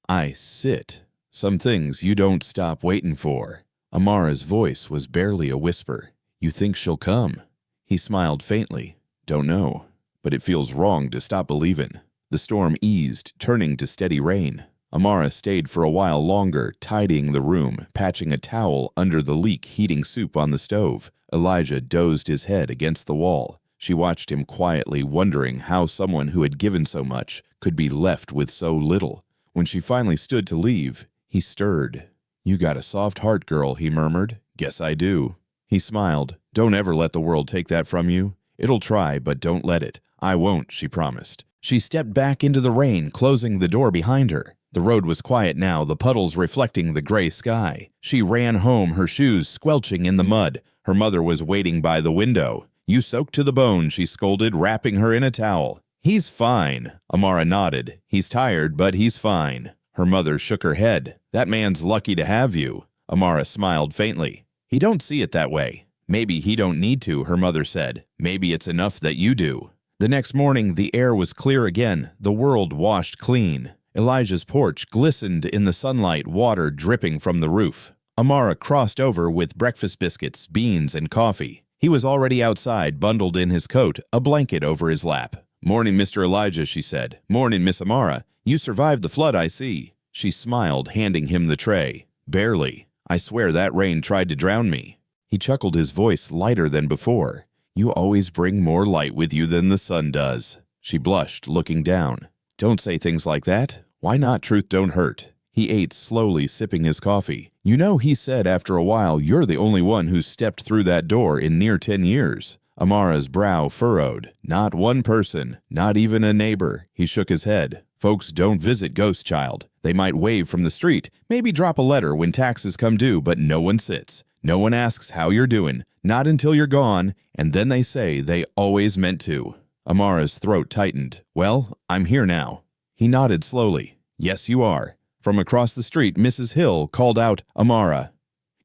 I sit. Some things you don't stop waiting for." Amara's voice was barely a whisper. "You think she'll come?" He smiled faintly. "Don't know, but it feels wrong to stop believing." The storm eased, turning to steady rain. Amara stayed for a while longer, tidying the room, patching a towel under the leak, heating soup on the stove. Elijah dozed his head against the wall. She watched him quietly, wondering how someone who had given so much could be left with so little. When she finally stood to leave, he stirred. "You got a soft heart, girl," he murmured. "Guess I do." He smiled. "Don't ever let the world take that from you. It'll try, but don't let it." "I won't," she promised. She stepped back into the rain, closing the door behind her. The road was quiet now, the puddles reflecting the gray sky. She ran home, her shoes squelching in the mud. Her mother was waiting by the window. "You soaked to the bone," she scolded, wrapping her in a towel. "He's fine." Amara nodded. "He's tired, but he's fine." Her mother shook her head. "That man's lucky to have you." Amara smiled faintly. "He don't see it that way." "Maybe he don't need to," her mother said. "Maybe it's enough that you do." The next morning, the air was clear again, the world washed clean. Elijah's porch glistened in the sunlight, water dripping from the roof. Amara crossed over with breakfast biscuits, beans, and coffee. He was already outside, bundled in his coat, a blanket over his lap. "Morning, Mr. Elijah," she said. "Morning, Miss Amara. You survived the flood, I see." She smiled, handing him the tray. "Barely. I swear that rain tried to drown me." He chuckled, his voice lighter than before. "You always bring more light with you than the sun does." She blushed, looking down. "Don't say things like that. Why not? Truth don't hurt." He ate slowly, sipping his coffee. "You know," he said after a while, "you're the only one who's stepped through that door in near 10 years. Amara's brow furrowed. "Not one person, not even a neighbor." He shook his head. "Folks don't visit Ghost Child. They might wave from the street, maybe drop a letter when taxes come due, but no one sits. No one asks how you're doing, not until you're gone, and then they say they always meant to." Amara's throat tightened. "Well, I'm here now." He nodded slowly. "Yes, you are." From across the street, Mrs. Hill called out, "Amara."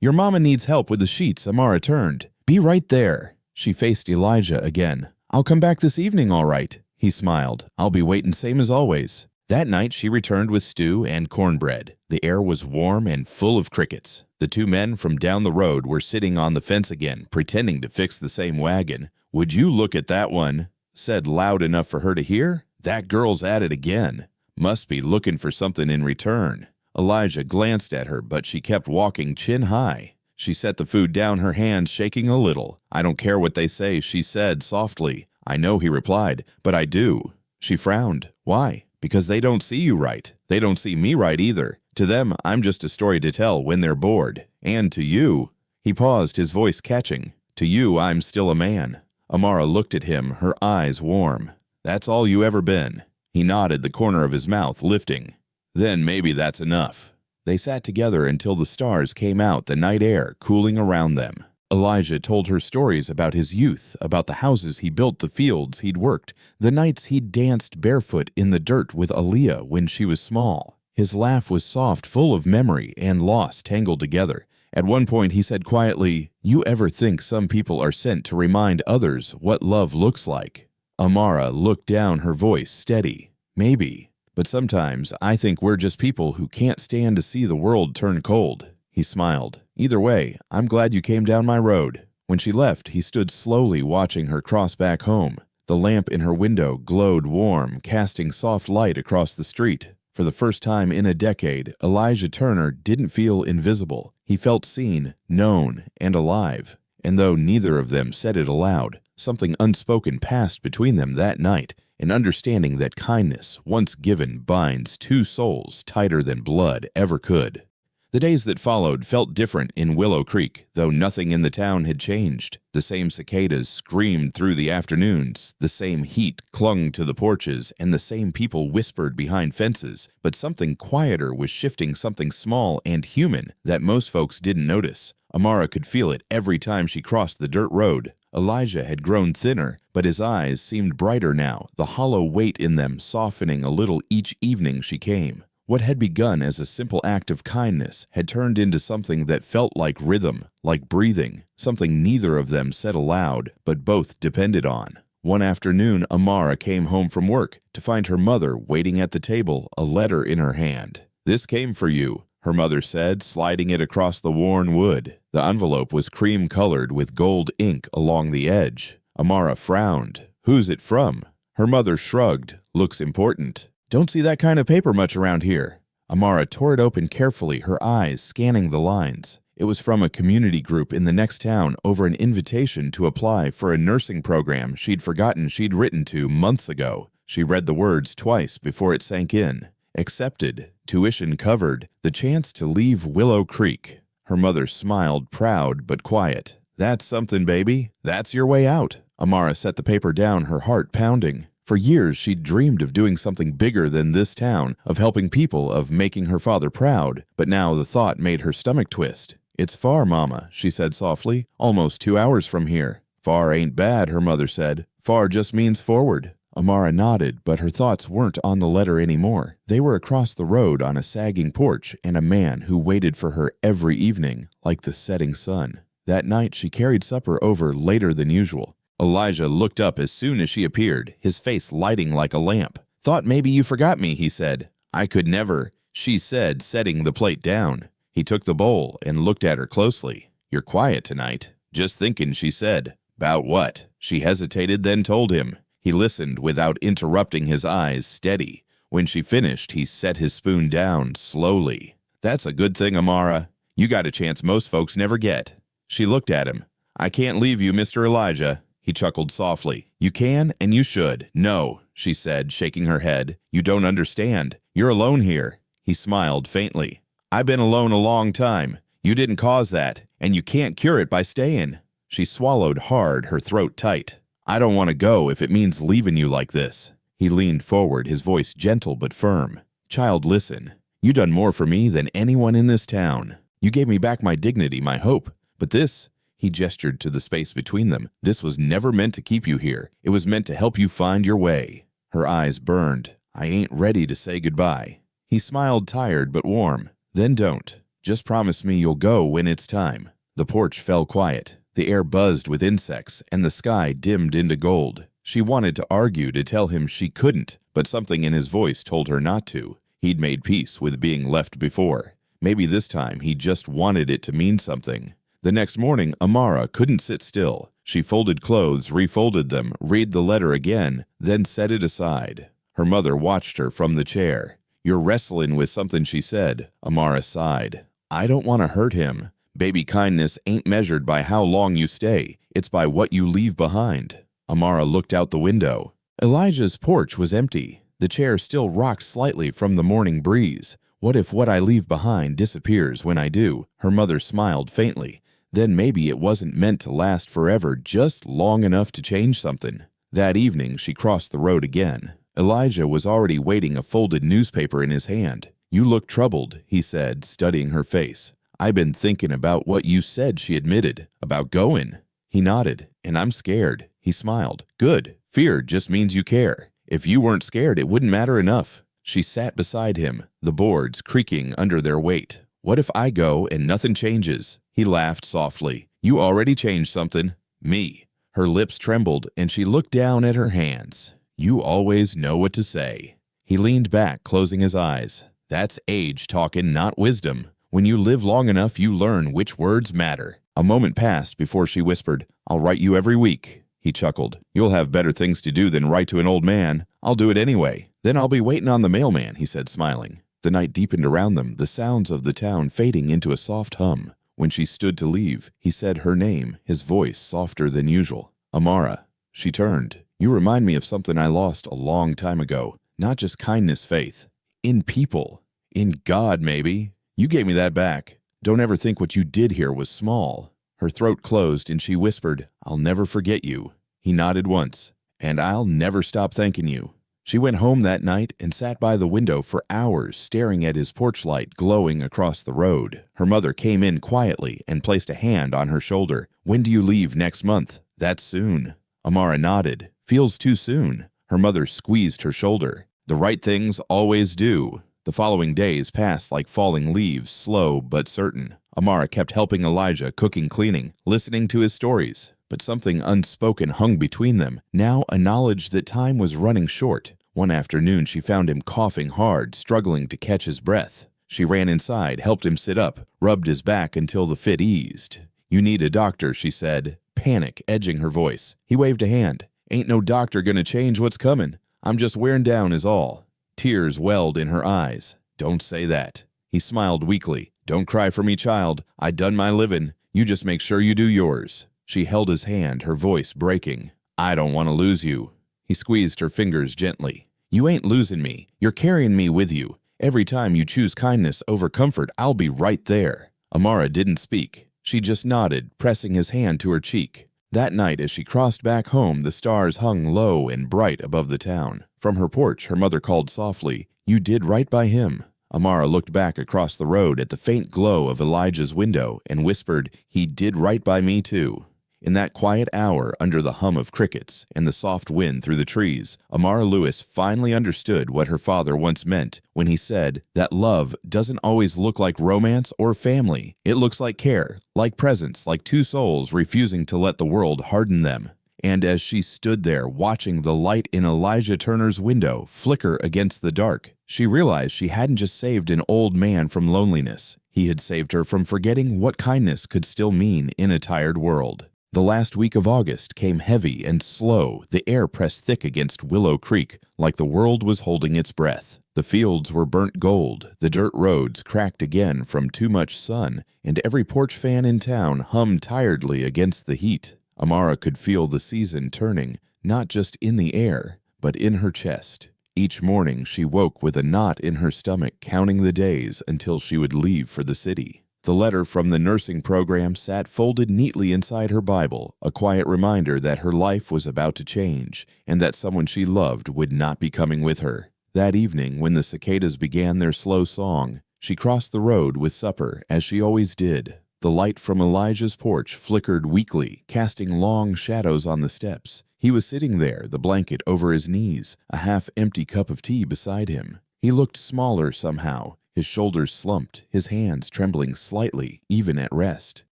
"Your mama needs help with the sheets." Amara turned. "Be right there." She faced Elijah again. "I'll come back this evening, all right." He smiled. "I'll be waiting same as always." That night she returned with stew and cornbread. The air was warm and full of crickets. The two men from down the road were sitting on the fence again, pretending to fix the same wagon. "Would you look at that one?" said loud enough for her to hear. "That girl's at it again. Must be looking for something in return." Elijah glanced at her, but she kept walking chin high. She set the food down, her hands shaking a little. "I don't care what they say," she said softly. "I know," he replied, "but I do." She frowned. "Why?" "Because they don't see you right. They don't see me right either. To them, I'm just a story to tell when they're bored. And to you—" He paused, his voice catching. "To you, I'm still a man." Amara looked at him, her eyes warm. "That's all you ever been." He nodded, the corner of his mouth lifting. "Then maybe that's enough." They sat together until the stars came out, the night air cooling around them. Elijah told her stories about his youth, about the houses he built, the fields he'd worked, the nights he'd danced barefoot in the dirt with Aaliyah when she was small. His laugh was soft, full of memory and loss tangled together. At one point he said quietly, "You ever think some people are sent to remind others what love looks like?" Amara looked down, her voice steady. "Maybe. But sometimes I think we're just people who can't stand to see the world turn cold." He smiled. "Either way, I'm glad you came down my road." When she left, he stood slowly watching her cross back home. The lamp in her window glowed warm, casting soft light across the street. For the first time in a decade, Elijah Turner didn't feel invisible. He felt seen, known, and alive. And though neither of them said it aloud, something unspoken passed between them that night, an understanding that kindness, once given, binds two souls tighter than blood ever could. The days that followed felt different in Willow Creek, though nothing in the town had changed. The same cicadas screamed through the afternoons, the same heat clung to the porches, and the same people whispered behind fences, but something quieter was shifting, something small and human that most folks didn't notice. Amara could feel it every time she crossed the dirt road. Elijah had grown thinner, but his eyes seemed brighter now, the hollow weight in them softening a little each evening she came. What had begun as a simple act of kindness had turned into something that felt like rhythm, like breathing, something neither of them said aloud, but both depended on. One afternoon, Amara came home from work to find her mother waiting at the table, a letter in her hand. "This came for you," her mother said, sliding it across the worn wood. The envelope was cream-colored with gold ink along the edge. Amara frowned. "Who's it from?" Her mother shrugged. "Looks important. Don't see that kind of paper much around here." Amara tore it open carefully, her eyes scanning the lines. It was from a community group in the next town over an invitation to apply for a nursing program she'd forgotten she'd written to months ago. She read the words twice before it sank in. Accepted, tuition covered, the chance to leave Willow Creek. Her mother smiled, proud but quiet. "That's something, baby. That's your way out." Amara set the paper down, her heart pounding. For years, she'd dreamed of doing something bigger than this town, of helping people, of making her father proud, but now the thought made her stomach twist. "It's far, Mama," she said softly, "almost 2 hours from here." "Far ain't bad," her mother said. "Far just means forward." Amara nodded, but her thoughts weren't on the letter anymore. They were across the road on a sagging porch and a man who waited for her every evening, like the setting sun. That night, she carried supper over later than usual. Elijah looked up as soon as she appeared, his face lighting like a lamp. "Thought maybe you forgot me," he said. "I could never," she said, setting the plate down. He took the bowl and looked at her closely. "You're quiet tonight." "Just thinking," she said. "'Bout what?" She hesitated, then told him. He listened without interrupting, his eyes steady. When she finished, he set his spoon down slowly. "That's a good thing, Amara. You got a chance most folks never get." She looked at him. "I can't leave you, Mr. Elijah." He chuckled softly. "You can and you should." "No," she said, shaking her head. "You don't understand. You're alone here." He smiled faintly. "I've been alone a long time. You didn't cause that, and you can't cure it by staying." She swallowed hard, her throat tight. "I don't want to go if it means leaving you like this." He leaned forward, his voice gentle but firm. "Child, listen. You done more for me than anyone in this town. You gave me back my dignity, my hope. But this," he gestured to the space between them, "this was never meant to keep you here. It was meant to help you find your way." Her eyes burned. "I ain't ready to say goodbye." He smiled, tired but warm. "Then don't. Just promise me you'll go when it's time." The porch fell quiet. The air buzzed with insects, and the sky dimmed into gold. She wanted to argue, to tell him she couldn't, but something in his voice told her not to. He'd made peace with being left before. Maybe this time he just wanted it to mean something. The next morning, Amara couldn't sit still. She folded clothes, refolded them, read the letter again, then set it aside. Her mother watched her from the chair. "You're wrestling with something," she said. Amara sighed. "I don't want to hurt him. Baby kindness ain't measured by how long you stay. It's by what you leave behind." Amara looked out the window. Elijah's porch was empty. The chair still rocked slightly from the morning breeze. "What if what I leave behind disappears when I do?" Her mother smiled faintly. "Then maybe it wasn't meant to last forever, just long enough to change something." That evening, she crossed the road again. Elijah was already waiting, a folded newspaper in his hand. "You look troubled," he said, studying her face. "I've been thinking about what you said," she admitted. "About going." He nodded. "And I'm scared." He smiled. "Good. Fear just means you care. If you weren't scared, it wouldn't matter enough." She sat beside him, the boards creaking under their weight. "What if I go and nothing changes?" He laughed softly. "You already changed something. Me." Her lips trembled, and she looked down at her hands. "You always know what to say." He leaned back, closing his eyes. "That's age talking, not wisdom. When you live long enough, you learn which words matter." A moment passed before she whispered, "I'll write you every week." He chuckled. "You'll have better things to do than write to an old man. I'll do it anyway. Then I'll be waiting on the mailman," he said, smiling. The night deepened around them, the sounds of the town fading into a soft hum. When she stood to leave, he said her name, his voice softer than usual. "Amara." She turned. "You remind me of something I lost a long time ago. Not just kindness, faith. In people. In God, maybe. You gave me that back. Don't ever think what you did here was small." Her throat closed and she whispered, "I'll never forget you." He nodded once. "And I'll never stop thanking you." She went home that night and sat by the window for hours, staring at his porch light glowing across the road. Her mother came in quietly and placed a hand on her shoulder. "When do you leave next month?" "That's soon." Amara nodded. "Feels too soon." Her mother squeezed her shoulder. "The right things always do." The following days passed like falling leaves, slow but certain. Amara kept helping Elijah, cooking, cleaning, listening to his stories. But something unspoken hung between them, now a knowledge that time was running short. One afternoon she found him coughing hard, struggling to catch his breath. She ran inside, helped him sit up, rubbed his back until the fit eased. "You need a doctor," she said, panic edging her voice. He waved a hand. "Ain't no doctor gonna change what's coming. I'm just wearing down is all." Tears welled in her eyes. "Don't say that." He smiled weakly. "Don't cry for me, child. I done my living. You just make sure you do yours." She held his hand, her voice breaking. "I don't want to lose you." He squeezed her fingers gently. "You ain't losing me. You're carrying me with you. Every time you choose kindness over comfort, I'll be right there." Amara didn't speak. She just nodded, pressing his hand to her cheek. That night, as she crossed back home, the stars hung low and bright above the town. From her porch, her mother called softly, "You did right by him." Amara looked back across the road at the faint glow of Elijah's window and whispered, "He did right by me too." In that quiet hour, under the hum of crickets and the soft wind through the trees, Amara Lewis finally understood what her father once meant when he said that love doesn't always look like romance or family. It looks like care, like presence, like two souls refusing to let the world harden them. And as she stood there watching the light in Elijah Turner's window flicker against the dark, she realized she hadn't just saved an old man from loneliness. He had saved her from forgetting what kindness could still mean in a tired world. The last week of August came heavy and slow. The air pressed thick against Willow Creek, like the world was holding its breath. The fields were burnt gold, the dirt roads cracked again from too much sun, and every porch fan in town hummed tiredly against the heat. Amara could feel the season turning, not just in the air, but in her chest. Each morning she woke with a knot in her stomach, counting the days until she would leave for the city. The letter from the nursing program sat folded neatly inside her Bible, a quiet reminder that her life was about to change, and that someone she loved would not be coming with her. That evening, when the cicadas began their slow song, she crossed the road with supper, as she always did. The light from Elijah's porch flickered weakly, casting long shadows on the steps. He was sitting there, the blanket over his knees, a half-empty cup of tea beside him. He looked smaller somehow, his shoulders slumped, his hands trembling slightly, even at rest.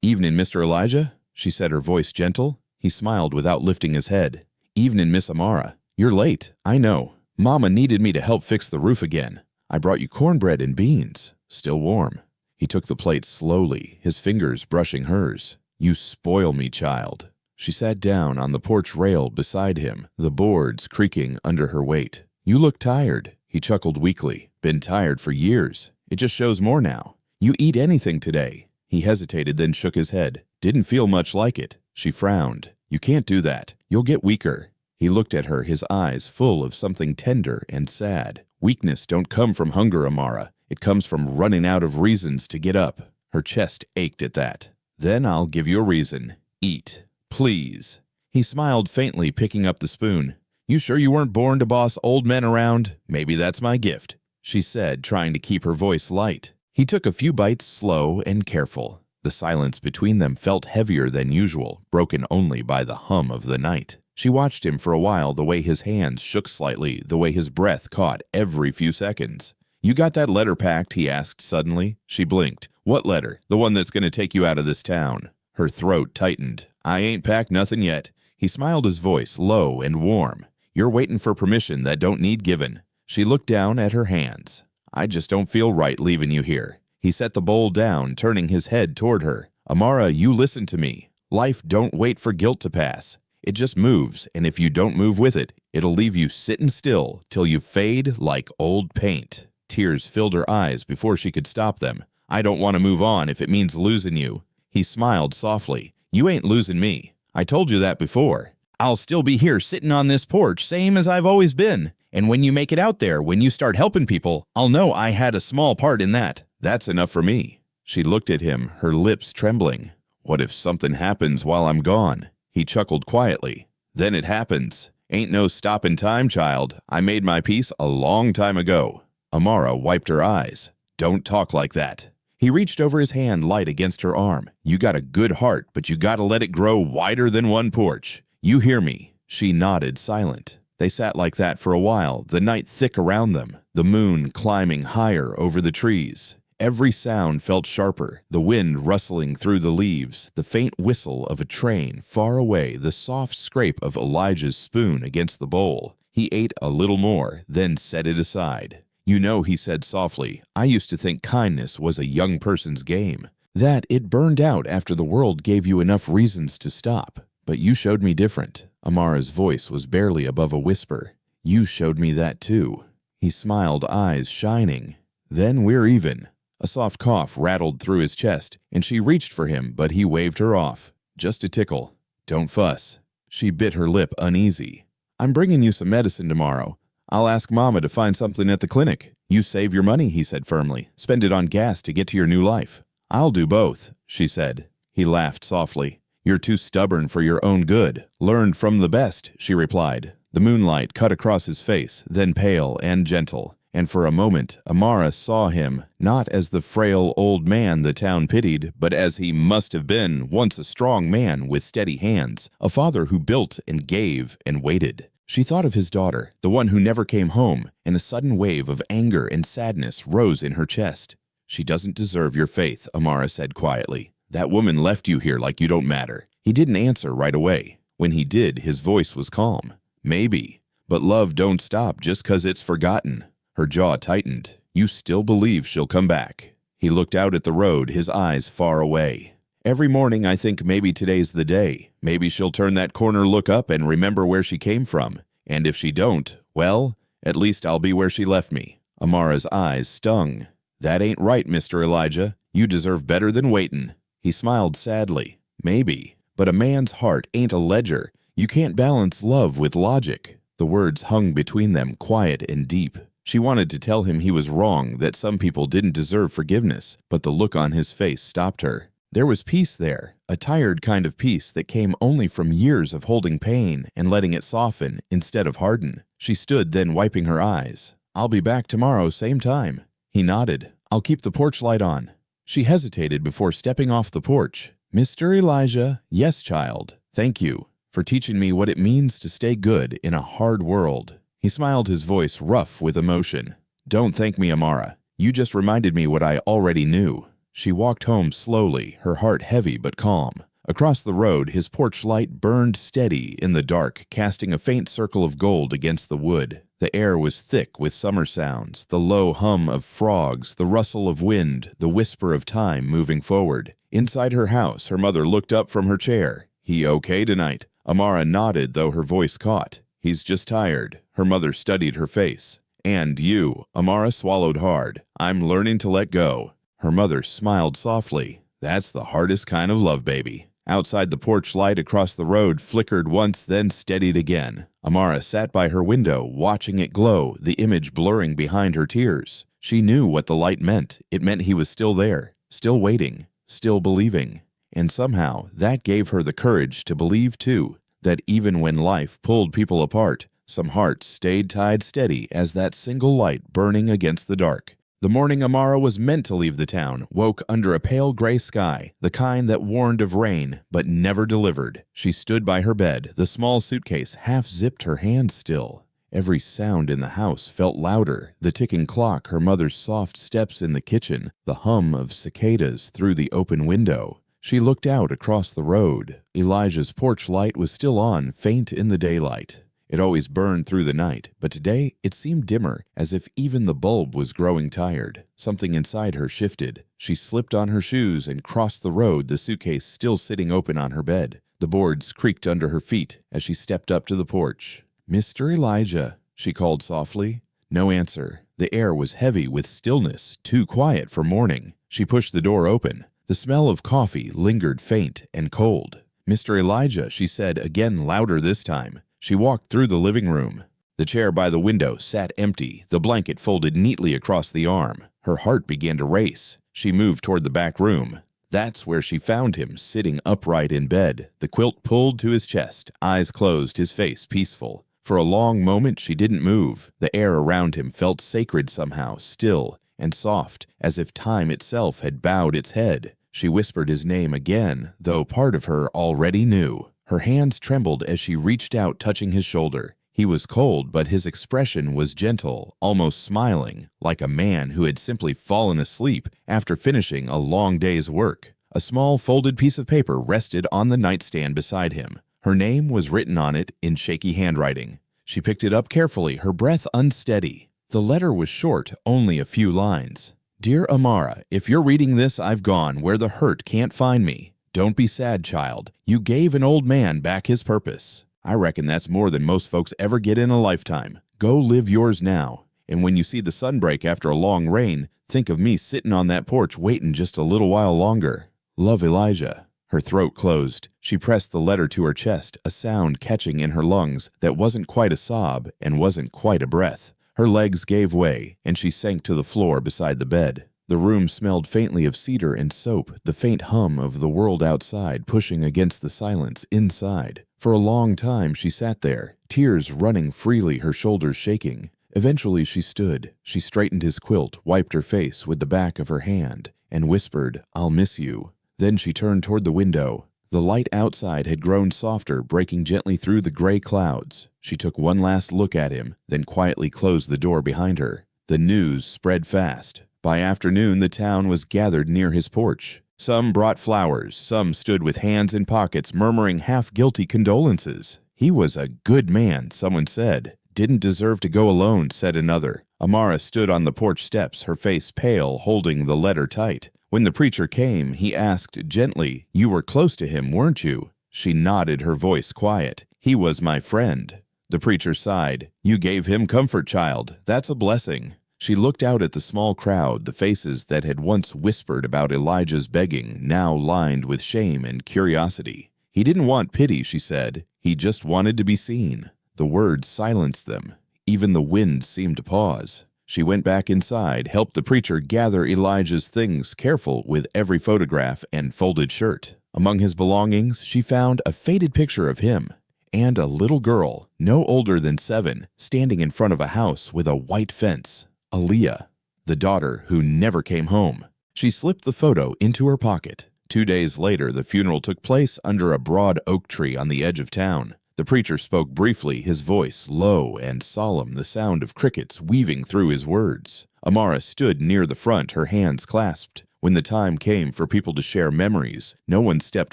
"Evening, Mr. Elijah," she said, her voice gentle. He smiled without lifting his head. "Evening, Miss Amara. You're late, I know. Mama needed me to help fix the roof again. I brought you cornbread and beans, still warm." He took the plate slowly, his fingers brushing hers. "You spoil me, child." She sat down on the porch rail beside him, the boards creaking under her weight. "You look tired," he chuckled weakly. "Been tired for years. It just shows more now. You eat anything today." He hesitated, then shook his head. "Didn't feel much like it." She frowned. "You can't do that. You'll get weaker." He looked at her, his eyes full of something tender and sad. "Weakness don't come from hunger, Amara. It comes from running out of reasons to get up." Her chest ached at that. "Then I'll give you a reason. Eat. Please." He smiled faintly, picking up the spoon. "You sure you weren't born to boss old men around? Maybe that's my gift," she said, trying to keep her voice light. He took a few bites, slow and careful. The silence between them felt heavier than usual, broken only by the hum of the night. She watched him for a while, the way his hands shook slightly, the way his breath caught every few seconds. "You got that letter packed?" he asked suddenly. She blinked. "What letter? The one that's going to take you out of this town?" Her throat tightened. "I ain't packed nothing yet." He smiled, his voice low and warm. "You're waiting for permission that don't need given." She looked down at her hands. "I just don't feel right leaving you here." He set the bowl down, turning his head toward her. "Amara, you listen to me. Life don't wait for guilt to pass. It just moves, and if you don't move with it, it'll leave you sitting still till you fade like old paint." Tears filled her eyes before she could stop them. "I don't want to move on if it means losing you." He smiled softly. "You ain't losing me. I told you that before. I'll still be here sitting on this porch, same as I've always been. And when you make it out there, when you start helping people, I'll know I had a small part in that. That's enough for me." She looked at him, her lips trembling. "What if something happens while I'm gone?" He chuckled quietly. "Then it happens. Ain't no stopping time, child. I made my peace a long time ago." Amara wiped her eyes. "Don't talk like that." He reached over, his hand light against her arm. "You got a good heart, but you gotta let it grow wider than one porch. You hear me?" She nodded, silent. They sat like that for a while, the night thick around them, the moon climbing higher over the trees. Every sound felt sharper, the wind rustling through the leaves, the faint whistle of a train far away, the soft scrape of Elijah's spoon against the bowl. He ate a little more, then set it aside. "You know," he said softly, "I used to think kindness was a young person's game, that it burned out after the world gave you enough reasons to stop. But you showed me different." Amara's voice was barely above a whisper. "You showed me that too." He smiled, eyes shining. "Then we're even." A soft cough rattled through his chest, and she reached for him, but he waved her off. "Just a tickle. Don't fuss." She bit her lip, uneasy. "I'm bringing you some medicine tomorrow. I'll ask Mama to find something at the clinic." "You save your money," he said firmly. "Spend it on gas to get to your new life." "I'll do both," she said. He laughed softly. "You're too stubborn for your own good. Learned from the best," she replied. The moonlight cut across his face, then pale and gentle. And for a moment, Amara saw him, not as the frail old man the town pitied, but as he must have been, once a strong man with steady hands, a father who built and gave and waited. She thought of his daughter, the one who never came home, and a sudden wave of anger and sadness rose in her chest. "She doesn't deserve your faith," Amara said quietly. "That woman left you here like you don't matter." He didn't answer right away. When he did, his voice was calm. "Maybe, but love don't stop just 'cause it's forgotten." Her jaw tightened. "You still believe she'll come back?" He looked out at the road, his eyes far away. Every morning I think maybe today's the day. Maybe she'll turn that corner, look up, and remember where she came from. And if she don't, well, at least I'll be where she left me." Amara's eyes stung. "That ain't right, Mr. Elijah. You deserve better than waitin'." He smiled sadly. "Maybe, but a man's heart ain't a ledger. You can't balance love with logic." The words hung between them, quiet and deep. She wanted to tell him he was wrong, that some people didn't deserve forgiveness, but the look on his face stopped her. There was peace there, a tired kind of peace that came only from years of holding pain and letting it soften instead of harden. She stood, then wiping her eyes. "I'll be back tomorrow, same time." He nodded. "I'll keep the porch light on." She hesitated before stepping off the porch. "Mr. Elijah, yes, child. Thank you for teaching me what it means to stay good in a hard world." He smiled, his voice rough with emotion. "Don't thank me, Amara. You just reminded me what I already knew." She walked home slowly, her heart heavy but calm. Across the road, his porch light burned steady in the dark, casting a faint circle of gold against the wood. The air was thick with summer sounds, the low hum of frogs, the rustle of wind, the whisper of time moving forward. Inside her house, her mother looked up from her chair. "He okay tonight?" Amara nodded, though her voice caught. "He's just tired." Her mother studied her face. "And you?" Amara swallowed hard. "I'm learning to let go." Her mother smiled softly. "That's the hardest kind of love, baby." Outside, the porch light across the road flickered once, then steadied again. Amara sat by her window, watching it glow, the image blurring behind her tears. She knew what the light meant. It meant he was still there, still waiting, still believing. And somehow, that gave her the courage to believe, too, that even when life pulled people apart, some hearts stayed tied steady as that single light burning against the dark. The morning Amara was meant to leave the town woke under a pale gray sky, the kind that warned of rain but never delivered. She stood by her bed, the small suitcase half-zipped, her hand still. Every sound in the house felt louder, the ticking clock, her mother's soft steps in the kitchen, the hum of cicadas through the open window. She looked out across the road. Elijah's porch light was still on, faint in the daylight. It always burned through the night, but today it seemed dimmer, as if even the bulb was growing tired. Something inside her shifted. She slipped on her shoes and crossed the road, the suitcase still sitting open on her bed. The boards creaked under her feet as she stepped up to the porch. "Mr. Elijah," she called softly. No answer. The air was heavy with stillness, too quiet for morning. She pushed the door open. The smell of coffee lingered faint and cold. "Mr. Elijah," she said, again louder this time. She walked through the living room. The chair by the window sat empty, the blanket folded neatly across the arm. Her heart began to race. She moved toward the back room. That's where she found him, sitting upright in bed, the quilt pulled to his chest, eyes closed, his face peaceful. For a long moment she didn't move. The air around him felt sacred somehow, still and soft, as if time itself had bowed its head. She whispered his name again, though part of her already knew. Her hands trembled as she reached out, touching his shoulder. He was cold, but his expression was gentle, almost smiling, like a man who had simply fallen asleep after finishing a long day's work. A small folded piece of paper rested on the nightstand beside him. Her name was written on it in shaky handwriting. She picked it up carefully, her breath unsteady. The letter was short, only a few lines. "Dear Amara, if you're reading this, I've gone where the hurt can't find me. Don't be sad, child. You gave an old man back his purpose. I reckon that's more than most folks ever get in a lifetime. Go live yours now. And when you see the sun break after a long rain, think of me sitting on that porch waiting just a little while longer. Love, Elijah." Her throat closed. She pressed the letter to her chest, a sound catching in her lungs that wasn't quite a sob and wasn't quite a breath. Her legs gave way, and she sank to the floor beside the bed. The room smelled faintly of cedar and soap, the faint hum of the world outside pushing against the silence inside. For a long time she sat there, tears running freely, her shoulders shaking. Eventually she stood. She straightened his quilt, wiped her face with the back of her hand, and whispered, "I'll miss you." Then she turned toward the window. The light outside had grown softer, breaking gently through the gray clouds. She took one last look at him, then quietly closed the door behind her. The news spread fast. By afternoon, the town was gathered near his porch. Some brought flowers, some stood with hands in pockets, murmuring half-guilty condolences. "He was a good man," someone said. "Didn't deserve to go alone," said another. Amara stood on the porch steps, her face pale, holding the letter tight. When the preacher came, he asked gently, "You were close to him, weren't you?" She nodded, her voice quiet. "He was my friend." The preacher sighed. "You gave him comfort, child. That's a blessing." She looked out at the small crowd, the faces that had once whispered about Elijah's begging, now lined with shame and curiosity. "He didn't want pity," she said. "He just wanted to be seen." The words silenced them. Even the wind seemed to pause. She went back inside, helped the preacher gather Elijah's things, careful with every photograph and folded shirt. Among his belongings, she found a faded picture of him and a little girl, no older than 7, standing in front of a house with a white fence. Aaliyah, the daughter who never came home. She slipped the photo into her pocket. 2 days later, the funeral took place under a broad oak tree on the edge of town. The preacher spoke briefly, his voice low and solemn, the sound of crickets weaving through his words. Amara stood near the front, her hands clasped. When the time came for people to share memories, no one stepped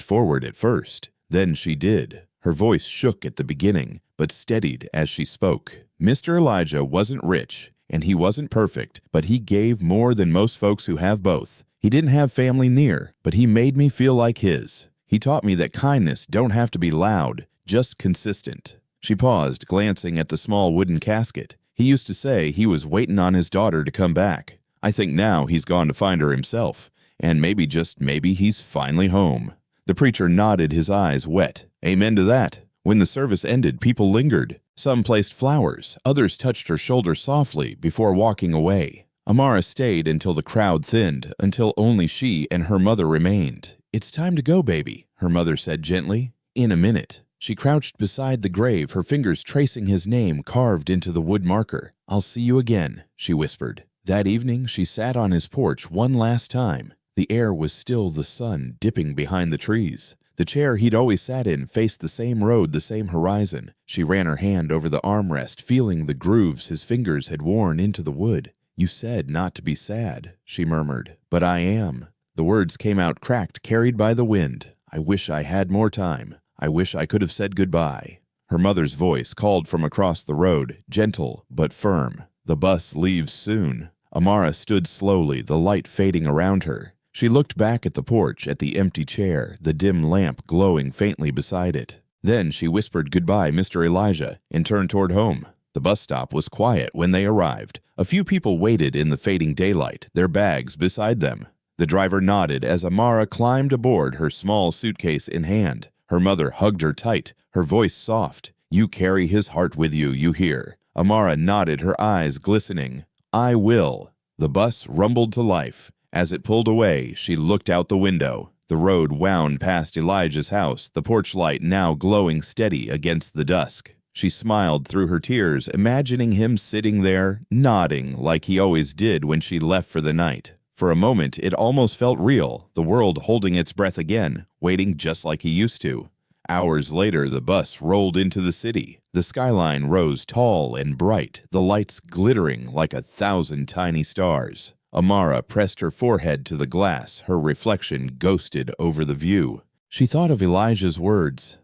forward at first. Then she did. Her voice shook at the beginning, but steadied as she spoke. Mr. Elijah wasn't rich, and he wasn't perfect, but he gave more than most folks who have both. He didn't have family near, but he made me feel like his. He taught me that kindness don't have to be loud, just consistent. She paused, glancing at the small wooden casket. He used to say he was waiting on his daughter to come back. I think now he's gone to find her himself, and maybe, just maybe, he's finally home. The preacher nodded, his eyes wet. Amen to that. When the service ended, people lingered. Some placed flowers, others touched her shoulder softly before walking away. Amara stayed until the crowd thinned, until only she and her mother remained. "It's time to go, baby," her mother said gently. "In a minute." She crouched beside the grave, her fingers tracing his name carved into the wood marker. "I'll see you again," she whispered. That evening, she sat on his porch one last time. The air was still, the sun dipping behind the trees. The chair he'd always sat in faced the same road, the same horizon. She ran her hand over the armrest, feeling the grooves his fingers had worn into the wood. "You said not to be sad," she murmured. "But I am." The words came out cracked, carried by the wind. "I wish I had more time. I wish I could have said goodbye." Her mother's voice called from across the road, gentle but firm. "The bus leaves soon." Amara stood slowly, the light fading around her. She looked back at the porch, at the empty chair, the dim lamp glowing faintly beside it. Then she whispered goodbye, Mr. Elijah, and turned toward home. The bus stop was quiet when they arrived. A few people waited in the fading daylight, their bags beside them. The driver nodded as Amara climbed aboard, her small suitcase in hand. Her mother hugged her tight, her voice soft. "You carry his heart with you, you hear." Amara nodded, her eyes glistening. "I will." The bus rumbled to life. As it pulled away, she looked out the window. The road wound past Elijah's house, the porch light now glowing steady against the dusk. She smiled through her tears, imagining him sitting there, nodding like he always did when she left for the night. For a moment, it almost felt real, the world holding its breath again, waiting just like he used to. Hours later, the bus rolled into the city. The skyline rose tall and bright, the lights glittering like 1,000 tiny stars. Amara pressed her forehead to the glass, her reflection ghosted over the view. She thought of Elijah's words.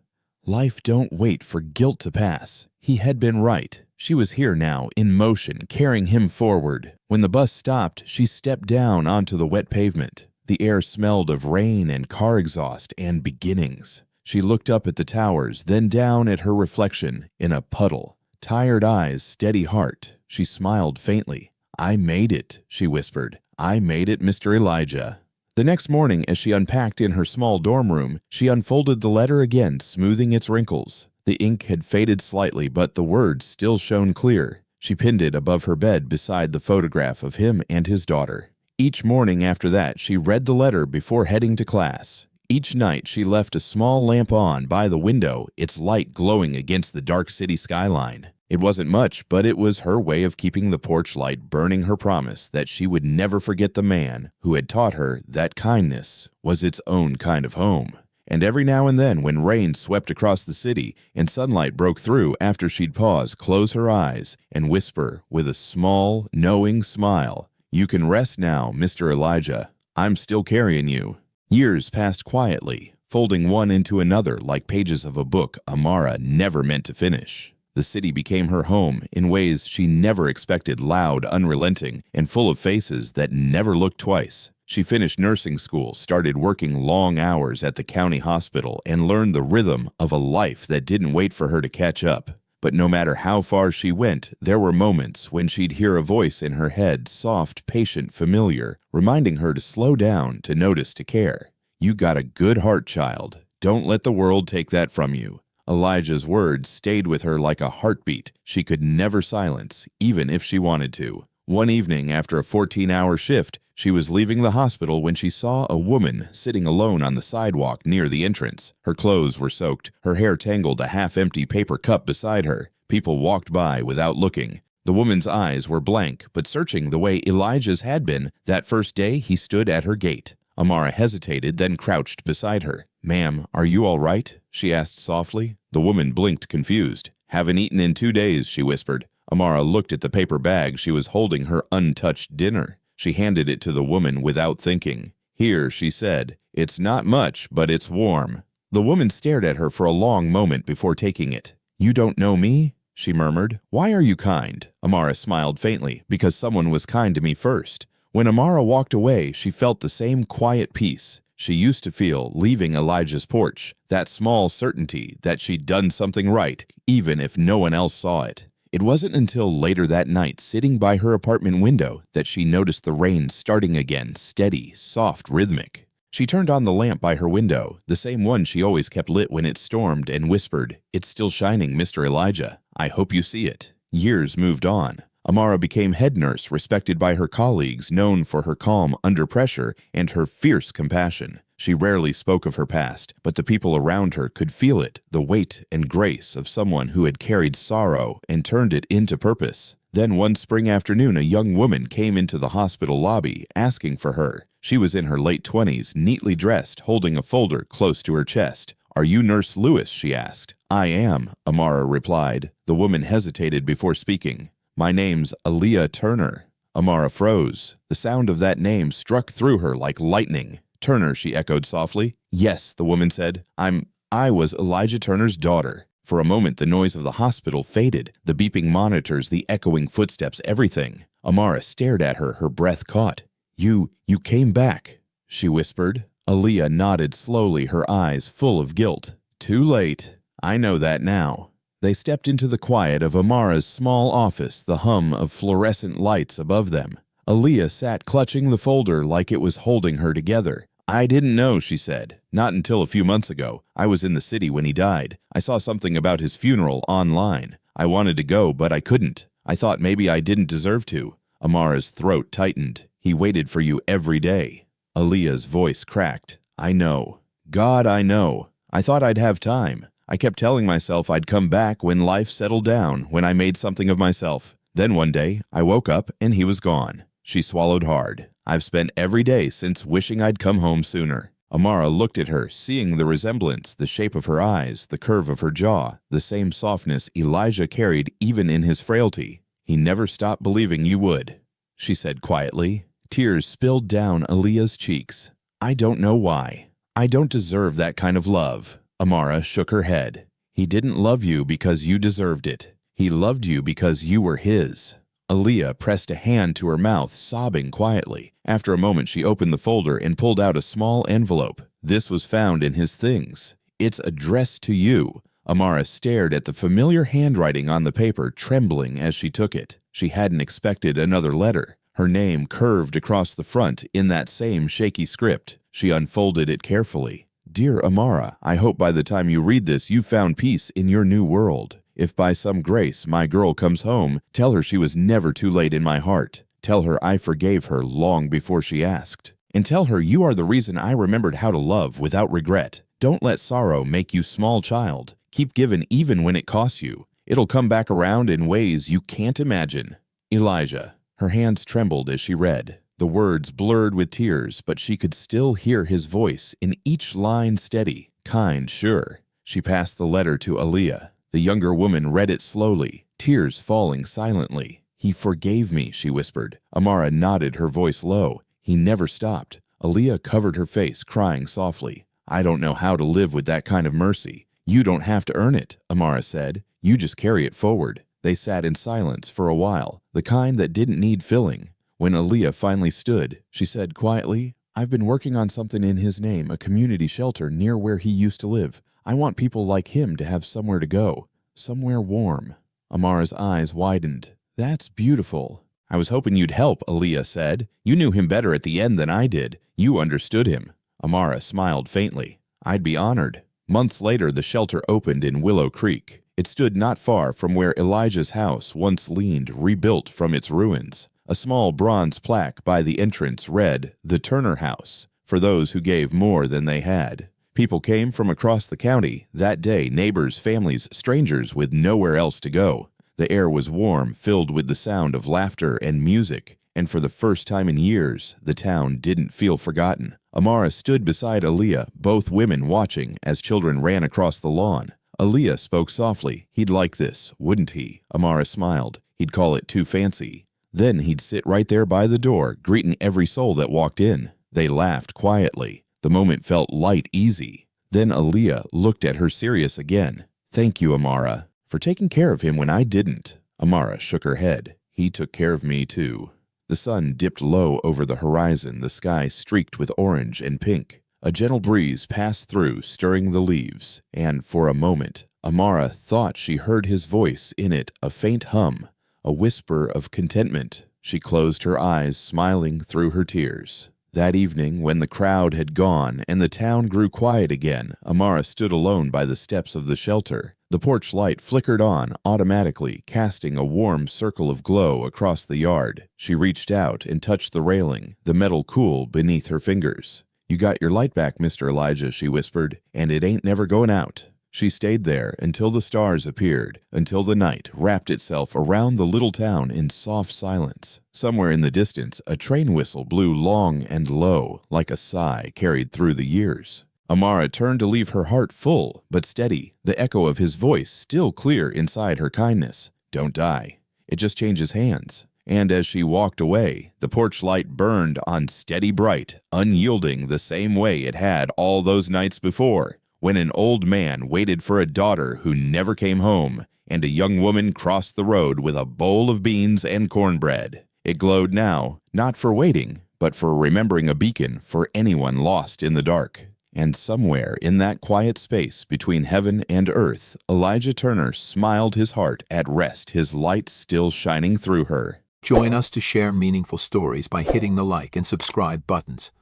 Life don't wait for guilt to pass. He had been right. She was here now, in motion, carrying him forward. When the bus stopped, she stepped down onto the wet pavement. The air smelled of rain and car exhaust and beginnings. She looked up at the towers, then down at her reflection in a puddle. Tired eyes, steady heart. She smiled faintly. "I made it," she whispered. "I made it, Mr. Elijah." The next morning, as she unpacked in her small dorm room, she unfolded the letter again, smoothing its wrinkles. The ink had faded slightly, but the words still shone clear. She pinned it above her bed beside the photograph of him and his daughter. Each morning after that, she read the letter before heading to class. Each night, she left a small lamp on by the window, its light glowing against the dark city skyline. It wasn't much, but it was her way of keeping the porch light burning, her promise that she would never forget the man who had taught her that kindness was its own kind of home. And every now and then, when rain swept across the city and sunlight broke through, after she'd pause, close her eyes, and whisper with a small, knowing smile, "You can rest now, Mr. Elijah. I'm still carrying you." Years passed quietly, folding one into another like pages of a book Amara never meant to finish. The city became her home in ways she never expected, loud, unrelenting, and full of faces that never looked twice. She finished nursing school, started working long hours at the county hospital, and learned the rhythm of a life that didn't wait for her to catch up. But no matter how far she went, there were moments when she'd hear a voice in her head, soft, patient, familiar, reminding her to slow down, to notice, to care. "You got a good heart, child. Don't let the world take that from you." Elijah's words stayed with her like a heartbeat she could never silence, even if she wanted to. One evening, after a 14-hour shift, she was leaving the hospital when she saw a woman sitting alone on the sidewalk near the entrance. Her clothes were soaked, her hair tangled, a half-empty paper cup beside her. People walked by without looking. The woman's eyes were blank, but searching the way Elijah's had been that first day he stood at her gate. Amara hesitated, then crouched beside her. "Ma'am, are you all right?" she asked softly. The woman blinked, confused. "Haven't eaten in 2 days," she whispered. Amara looked at the paper bag she was holding, her untouched dinner. She handed it to the woman without thinking. "Here," she said. "It's not much, but it's warm." The woman stared at her for a long moment before taking it. "You don't know me?" she murmured. "Why are you kind?" Amara smiled faintly. "Because someone was kind to me first." When Amara walked away, she felt the same quiet peace she used to feel leaving Elijah's porch, that small certainty that she'd done something right, even if no one else saw it. It wasn't until later that night, sitting by her apartment window, that she noticed the rain starting again, steady, soft, rhythmic. She turned on the lamp by her window, the same one she always kept lit when it stormed, and whispered, "It's still shining, Mr. Elijah. I hope you see it." Years moved on. Amara became head nurse, respected by her colleagues, known for her calm under pressure and her fierce compassion. She rarely spoke of her past, but the people around her could feel it, the weight and grace of someone who had carried sorrow and turned it into purpose. Then one spring afternoon, a young woman came into the hospital lobby, asking for her. She was in her late 20s, neatly dressed, holding a folder close to her chest. "Are you Nurse Lewis?" she asked. "I am," Amara replied. The woman hesitated before speaking. "My name's Aaliyah Turner." Amara froze. The sound of that name struck through her like lightning. "Turner," she echoed softly. "Yes," the woman said. I was Elijah Turner's daughter." For a moment, the noise of the hospital faded, the beeping monitors, the echoing footsteps, everything. Amara stared at her, her breath caught. You came back," she whispered. Aaliyah nodded slowly, her eyes full of guilt. "Too late. I know that now." They stepped into the quiet of Amara's small office, the hum of fluorescent lights above them. Aaliyah sat clutching the folder like it was holding her together. "I didn't know," she said. "Not until a few months ago. I was in the city when he died. I saw something about his funeral online. I wanted to go, but I couldn't. I thought maybe I didn't deserve to." Amara's throat tightened. "He waited for you every day." Aaliyah's voice cracked. "I know. God, I know. I thought I'd have time. I kept telling myself I'd come back when life settled down, when I made something of myself. Then one day, I woke up and he was gone." She swallowed hard. "I've spent every day since wishing I'd come home sooner." Amara looked at her, seeing the resemblance, the shape of her eyes, the curve of her jaw, the same softness Elijah carried even in his frailty. "He never stopped believing you would," she said quietly. Tears spilled down Aaliyah's cheeks. "I don't know why. I don't deserve that kind of love." Amara shook her head. "He didn't love you because you deserved it. He loved you because you were his." Aaliyah pressed a hand to her mouth, sobbing quietly. After a moment, she opened the folder and pulled out a small envelope. This was found in his things. "It's addressed to you." Amara stared at the familiar handwriting on the paper, trembling as she took it. She hadn't expected another letter. Her name curved across the front in that same shaky script. She unfolded it carefully. "Dear Amara, I hope by the time you read this you've found peace in your new world. If by some grace my girl comes home, tell her she was never too late in my heart. Tell her I forgave her long before she asked. And tell her you are the reason I remembered how to love without regret. Don't let sorrow make you small child. Keep giving even when it costs you. It'll come back around in ways you can't imagine. Elijah." Her hands trembled as she read. The words blurred with tears, but she could still hear his voice, in each line steady, kind, sure. She passed the letter to Aaliyah. The younger woman read it slowly, tears falling silently. "He forgave me," she whispered. Amara nodded, her voice low. "He never stopped." Aaliyah covered her face, crying softly. "I don't know how to live with that kind of mercy." "You don't have to earn it," Amara said. "You just carry it forward." They sat in silence for a while, the kind that didn't need filling. When Aaliyah finally stood, she said quietly, I've been working on something in his name, a community shelter near where he used to live. I want people like him to have somewhere to go, somewhere warm. Amara's eyes widened. That's beautiful. I was hoping you'd help, Aaliyah said. You knew him better at the end than I did. You understood him. Amara smiled faintly. I'd be honored. Months later, the shelter opened in Willow Creek. It stood not far from where Elijah's house once leaned, rebuilt from its ruins. A small bronze plaque by the entrance read, "The Turner House," for those who gave more than they had. People came from across the county. That day, neighbors, families, strangers with nowhere else to go. The air was warm, filled with the sound of laughter and music, and for the first time in years, the town didn't feel forgotten. Amara stood beside Aaliyah, both women watching as children ran across the lawn. Aaliyah spoke softly. He'd like this, wouldn't he? Amara smiled. He'd call it too fancy. Then he'd sit right there by the door, greeting every soul that walked in. They laughed quietly. The moment felt light, easy. Then Aaliyah looked at her serious again. Thank you, Amara, for taking care of him when I didn't. Amara shook her head. He took care of me, too. The sun dipped low over the horizon, the sky streaked with orange and pink. A gentle breeze passed through, stirring the leaves, and for a moment, Amara thought she heard his voice in it, a faint hum, a whisper of contentment. She closed her eyes, smiling through her tears. That evening, when the crowd had gone and the town grew quiet again, Amara stood alone by the steps of the shelter. The porch light flickered on automatically, casting a warm circle of glow across the yard. She reached out and touched the railing, the metal cool beneath her fingers. You got your light back, Mr. Elijah, she whispered, and it ain't never going out. She stayed there until the stars appeared, until the night wrapped itself around the little town in soft silence. Somewhere in the distance, a train whistle blew long and low, like a sigh carried through the years. Amara turned to leave her heart full, but steady, the echo of his voice still clear inside her kindness. Don't die. It just changes hands. And as she walked away, the porch light burned on steady bright, unyielding the same way it had all those nights before, when an old man waited for a daughter who never came home, and a young woman crossed the road with a bowl of beans and cornbread. It glowed now, not for waiting, but for remembering, a beacon for anyone lost in the dark. And somewhere in that quiet space between heaven and earth, Elijah Turner smiled, his heart at rest, his light still shining through her. Join us to share meaningful stories by hitting the like and subscribe buttons.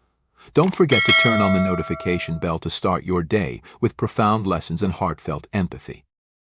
Don't forget to turn on the notification bell to start your day with profound lessons and heartfelt empathy.